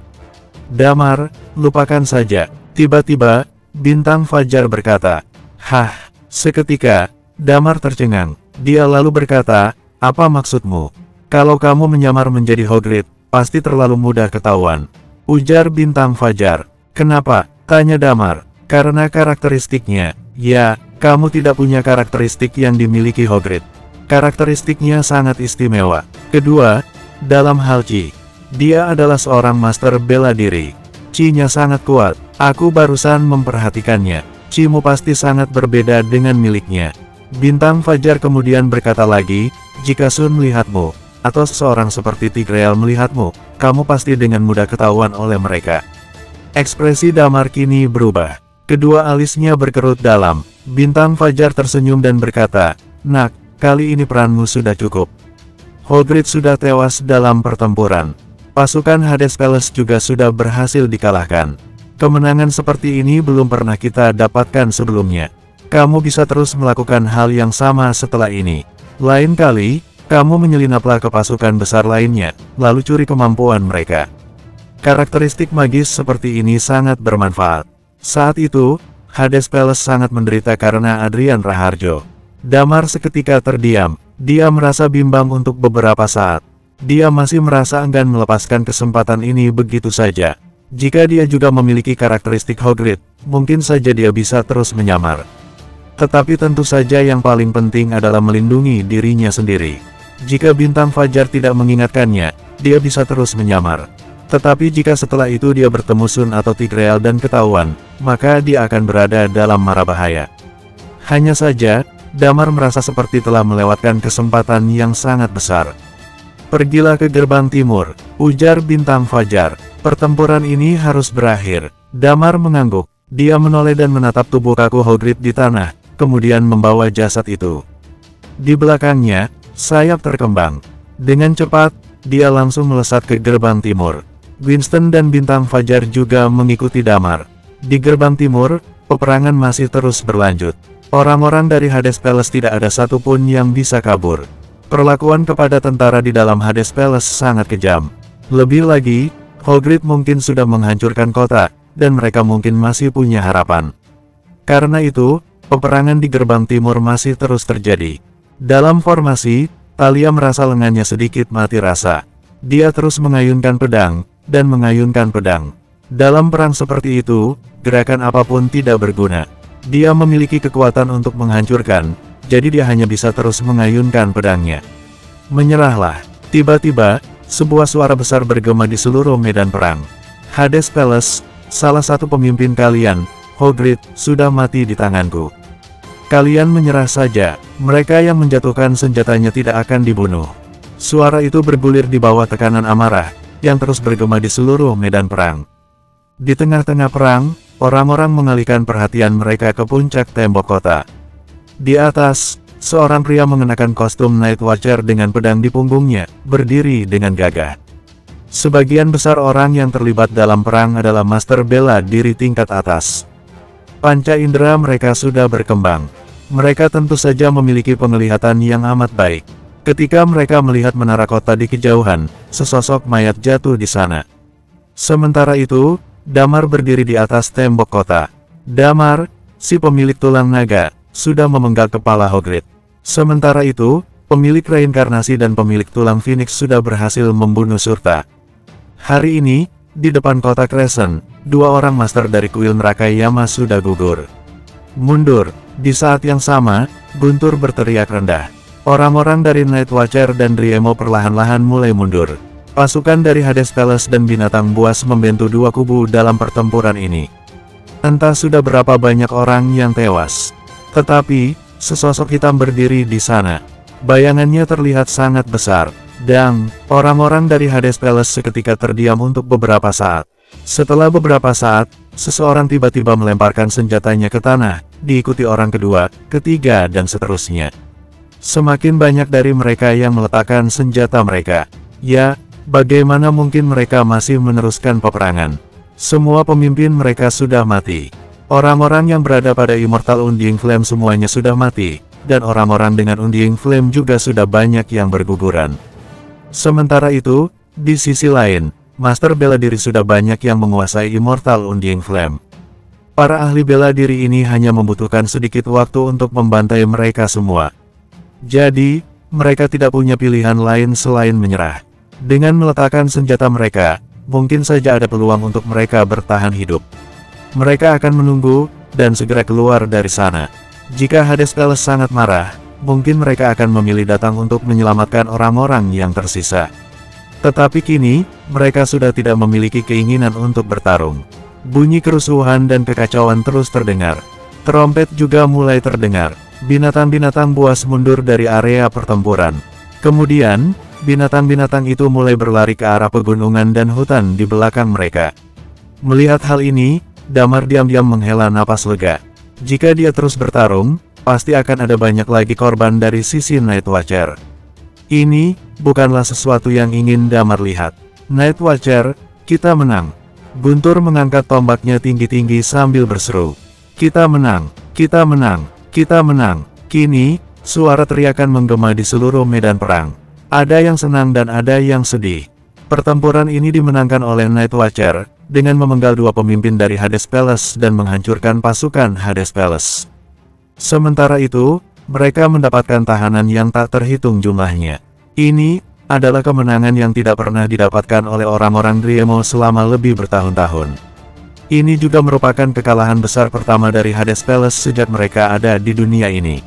Damar, lupakan saja. Tiba-tiba, Bintang Fajar berkata, hah, seketika, Damar tercengang. Dia lalu berkata, apa maksudmu? Kalau kamu menyamar menjadi Hogreed, pasti terlalu mudah ketahuan. Ujar Bintang Fajar. Kenapa? Tanya Damar. Karena karakteristiknya. Ya, kamu tidak punya karakteristik yang dimiliki Hogreed. Karakteristiknya sangat istimewa. Kedua, dalam hal Chi. Dia adalah seorang master bela diri. Chi-nya sangat kuat. Aku barusan memperhatikannya. Chimu pasti sangat berbeda dengan miliknya. Bintang Fajar kemudian berkata lagi, jika Sun melihatmu, atau seseorang seperti Tigreal melihatmu, kamu pasti dengan mudah ketahuan oleh mereka. Ekspresi Damar kini berubah. Kedua alisnya berkerut dalam. Bintang Fajar tersenyum dan berkata, "Nak, kali ini peranmu sudah cukup. Hogreed sudah tewas dalam pertempuran. Pasukan Hades Palace juga sudah berhasil dikalahkan. Kemenangan seperti ini belum pernah kita dapatkan sebelumnya. Kamu bisa terus melakukan hal yang sama setelah ini. Lain kali, kamu menyelinaplah ke pasukan besar lainnya, lalu curi kemampuan mereka." Karakteristik magis seperti ini sangat bermanfaat. Saat itu, Hades Palace sangat menderita karena Adrian Raharjo. Damar seketika terdiam. Dia merasa bimbang untuk beberapa saat. Dia masih merasa enggan melepaskan kesempatan ini begitu saja. Jika dia juga memiliki karakteristik Hogreed, mungkin saja dia bisa terus menyamar. Tetapi tentu saja yang paling penting adalah melindungi dirinya sendiri. Jika Bintang Fajar tidak mengingatkannya, dia bisa terus menyamar. Tetapi jika setelah itu dia bertemu Sun atau Tigreal dan ketahuan, maka dia akan berada dalam mara bahaya. Hanya saja, Damar merasa seperti telah melewatkan kesempatan yang sangat besar. "Pergilah ke gerbang timur," ujar Bintang Fajar. "Pertempuran ini harus berakhir." Damar mengangguk. Dia menoleh dan menatap tubuh kaku Hogreed di tanah, kemudian membawa jasad itu. Di belakangnya, sayap terkembang. Dengan cepat, dia langsung melesat ke gerbang timur. Winston dan Bintang Fajar juga mengikuti Damar. Di gerbang timur, peperangan masih terus berlanjut. Orang-orang dari Hades Palace tidak ada satupun yang bisa kabur. Perlakuan kepada tentara di dalam Hades Palace sangat kejam. Lebih lagi, Hogreed mungkin sudah menghancurkan kota, dan mereka mungkin masih punya harapan. Karena itu, peperangan di gerbang timur masih terus terjadi. Dalam formasi, Talia merasa lengannya sedikit mati rasa. Dia terus mengayunkan pedang, dan mengayunkan pedang. Dalam perang seperti itu, gerakan apapun tidak berguna. Dia memiliki kekuatan untuk menghancurkan, jadi dia hanya bisa terus mengayunkan pedangnya. "Menyerahlah." Tiba-tiba, sebuah suara besar bergema di seluruh medan perang. "Hades Palace, salah satu pemimpin kalian, Hogreed, sudah mati di tanganku. Kalian menyerah saja, mereka yang menjatuhkan senjatanya tidak akan dibunuh." Suara itu bergulir di bawah tekanan amarah, yang terus bergema di seluruh medan perang. Di tengah-tengah perang, orang-orang mengalihkan perhatian mereka ke puncak tembok kota. Di atas, seorang pria mengenakan kostum Night Watcher dengan pedang di punggungnya, berdiri dengan gagah. Sebagian besar orang yang terlibat dalam perang adalah master bela diri tingkat atas. Panca indera mereka sudah berkembang. Mereka tentu saja memiliki penglihatan yang amat baik. Ketika mereka melihat menara kota di kejauhan, sesosok mayat jatuh di sana. Sementara itu, Damar berdiri di atas tembok kota. Damar, si pemilik tulang naga, sudah memenggal kepala Hogreed. Sementara itu, pemilik reinkarnasi dan pemilik tulang Phoenix sudah berhasil membunuh Surta. Hari ini, di depan kota Crescent, dua orang master dari kuil neraka Yama sudah gugur. "Mundur!" Di saat yang sama, Guntur berteriak rendah. Orang-orang dari Night Watcher dan Riemo perlahan-lahan mulai mundur. Pasukan dari Hades Palace dan binatang buas membentuk dua kubu dalam pertempuran ini. Entah sudah berapa banyak orang yang tewas. Tetapi, sesosok hitam berdiri di sana. Bayangannya terlihat sangat besar. Dan, orang-orang dari Hades Palace seketika terdiam untuk beberapa saat. Setelah beberapa saat, seseorang tiba-tiba melemparkan senjatanya ke tanah, diikuti orang kedua, ketiga dan seterusnya. Semakin banyak dari mereka yang meletakkan senjata mereka. Ya, bagaimana mungkin mereka masih meneruskan peperangan? Semua pemimpin mereka sudah mati. Orang-orang yang berada pada Immortal Undying Flame semuanya sudah mati, dan orang-orang dengan Undying Flame juga sudah banyak yang berguguran. Sementara itu, di sisi lain, master bela diri sudah banyak yang menguasai Immortal Undying Flame. Para ahli bela diri ini hanya membutuhkan sedikit waktu untuk membantai mereka semua. Jadi, mereka tidak punya pilihan lain selain menyerah. Dengan meletakkan senjata mereka, mungkin saja ada peluang untuk mereka bertahan hidup. Mereka akan menunggu, dan segera keluar dari sana. Jika Hades Palace sangat marah, mungkin mereka akan memilih datang untuk menyelamatkan orang-orang yang tersisa. Tetapi kini, mereka sudah tidak memiliki keinginan untuk bertarung. Bunyi kerusuhan dan kekacauan terus terdengar. Trompet juga mulai terdengar. Binatang-binatang buas mundur dari area pertempuran. Kemudian, binatang-binatang itu mulai berlari ke arah pegunungan dan hutan di belakang mereka. Melihat hal ini, Damar diam-diam menghela napas lega. Jika dia terus bertarung, pasti akan ada banyak lagi korban dari sisi Night Watcher. Ini bukanlah sesuatu yang ingin Damar lihat. Night Watcher, kita menang. Guntur mengangkat tombaknya tinggi-tinggi sambil berseru. Kita menang, kita menang, kita menang. Kini, suara teriakan menggema di seluruh medan perang. Ada yang senang dan ada yang sedih. Pertempuran ini dimenangkan oleh Night Watcher, dengan memenggal dua pemimpin dari Hades Palace dan menghancurkan pasukan Hades Palace. Sementara itu, mereka mendapatkan tahanan yang tak terhitung jumlahnya. Ini adalah kemenangan yang tidak pernah didapatkan oleh orang-orang Driemo selama lebih bertahun-tahun. Ini juga merupakan kekalahan besar pertama dari Hades Palace sejak mereka ada di dunia ini.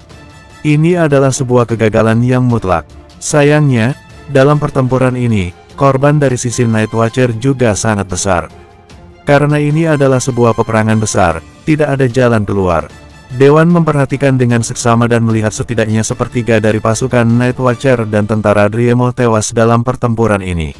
Ini adalah sebuah kegagalan yang mutlak. Sayangnya, dalam pertempuran ini, korban dari sisi Night Watcher juga sangat besar. Karena ini adalah sebuah peperangan besar, tidak ada jalan keluar. Dewan memperhatikan dengan seksama dan melihat setidaknya sepertiga dari pasukan Night Watcher dan tentara Driemo tewas dalam pertempuran ini.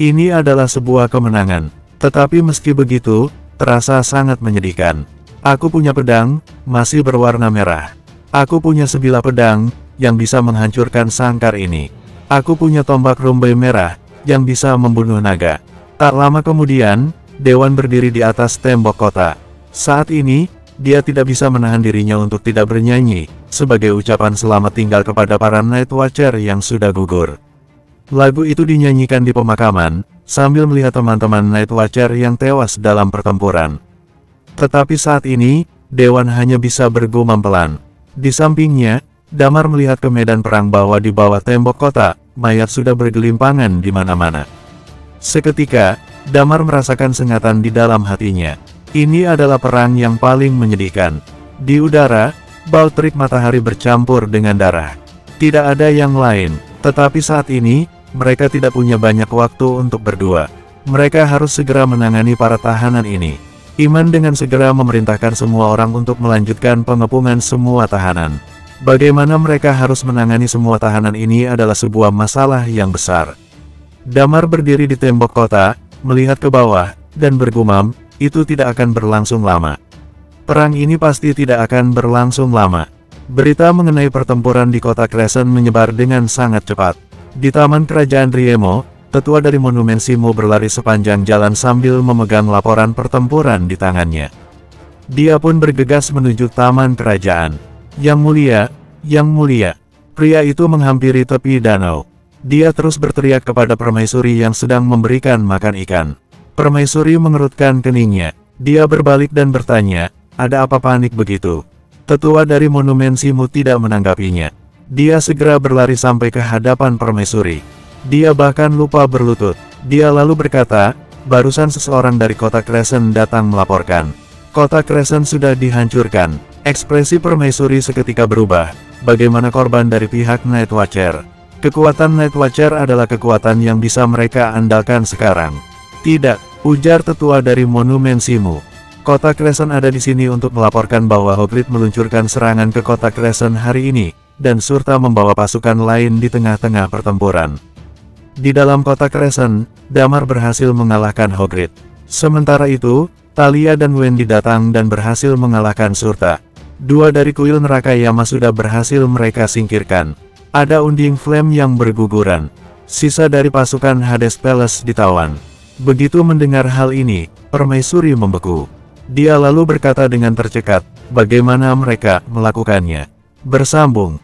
Ini adalah sebuah kemenangan. Tetapi meski begitu, terasa sangat menyedihkan. Aku punya pedang, masih berwarna merah. Aku punya sebilah pedang, yang bisa menghancurkan sangkar ini. Aku punya tombak rumbai merah, yang bisa membunuh naga. Tak lama kemudian, Dewan berdiri di atas tembok kota. Saat ini, dia tidak bisa menahan dirinya untuk tidak bernyanyi, sebagai ucapan selamat tinggal kepada para Night Watcher yang sudah gugur. Lagu itu dinyanyikan di pemakaman, sambil melihat teman-teman Night Watcher yang tewas dalam pertempuran. Tetapi saat ini, Dewan hanya bisa bergumam pelan. Di sampingnya, Damar melihat ke medan perang bahwa di bawah tembok kota, mayat sudah bergelimpangan di mana-mana. Seketika, Damar merasakan sengatan di dalam hatinya. Ini adalah perang yang paling menyedihkan. Di udara, bau terik matahari bercampur dengan darah. Tidak ada yang lain, tetapi saat ini, mereka tidak punya banyak waktu untuk berdua. Mereka harus segera menangani para tahanan ini. Iman dengan segera memerintahkan semua orang untuk melanjutkan pengepungan semua tahanan. Bagaimana mereka harus menangani semua tahanan ini adalah sebuah masalah yang besar. Damar berdiri di tembok kota, melihat ke bawah, dan bergumam, itu tidak akan berlangsung lama. Perang ini pasti tidak akan berlangsung lama. Berita mengenai pertempuran di kota Crescent menyebar dengan sangat cepat. Di taman kerajaan Driemo, tetua dari Monumen Simu berlari sepanjang jalan sambil memegang laporan pertempuran di tangannya. Dia pun bergegas menuju taman kerajaan. Yang mulia, yang mulia. Pria itu menghampiri tepi danau. Dia terus berteriak kepada permaisuri yang sedang memberikan makan ikan. Permaisuri mengerutkan keningnya. Dia berbalik dan bertanya, ada apa panik begitu? Tetua dari Monumen Simu tidak menanggapinya. Dia segera berlari sampai ke hadapan permaisuri. Dia bahkan lupa berlutut. Dia lalu berkata, barusan seseorang dari kota Crescent datang melaporkan. Kota Crescent sudah dihancurkan. Ekspresi permaisuri seketika berubah. Bagaimana korban dari pihak Night Watcher? Kekuatan Night Watcher adalah kekuatan yang bisa mereka andalkan sekarang. Tidak, ujar tetua dari Monumen Simu. Kota Crescent ada di sini untuk melaporkan bahwa Hoglet meluncurkan serangan ke kota Crescent hari ini, dan Surta membawa pasukan lain di tengah-tengah pertempuran. Di dalam kota Crescent, Damar berhasil mengalahkan Hoglet. Sementara itu, Talia dan Wendy datang dan berhasil mengalahkan Surta. Dua dari kuil neraka Yama sudah berhasil mereka singkirkan. Ada unding flame yang berguguran. Sisa dari pasukan Hades Palace ditawan. Begitu mendengar hal ini, permaisuri membeku. Dia lalu berkata dengan tercekat, bagaimana mereka melakukannya. Bersambung.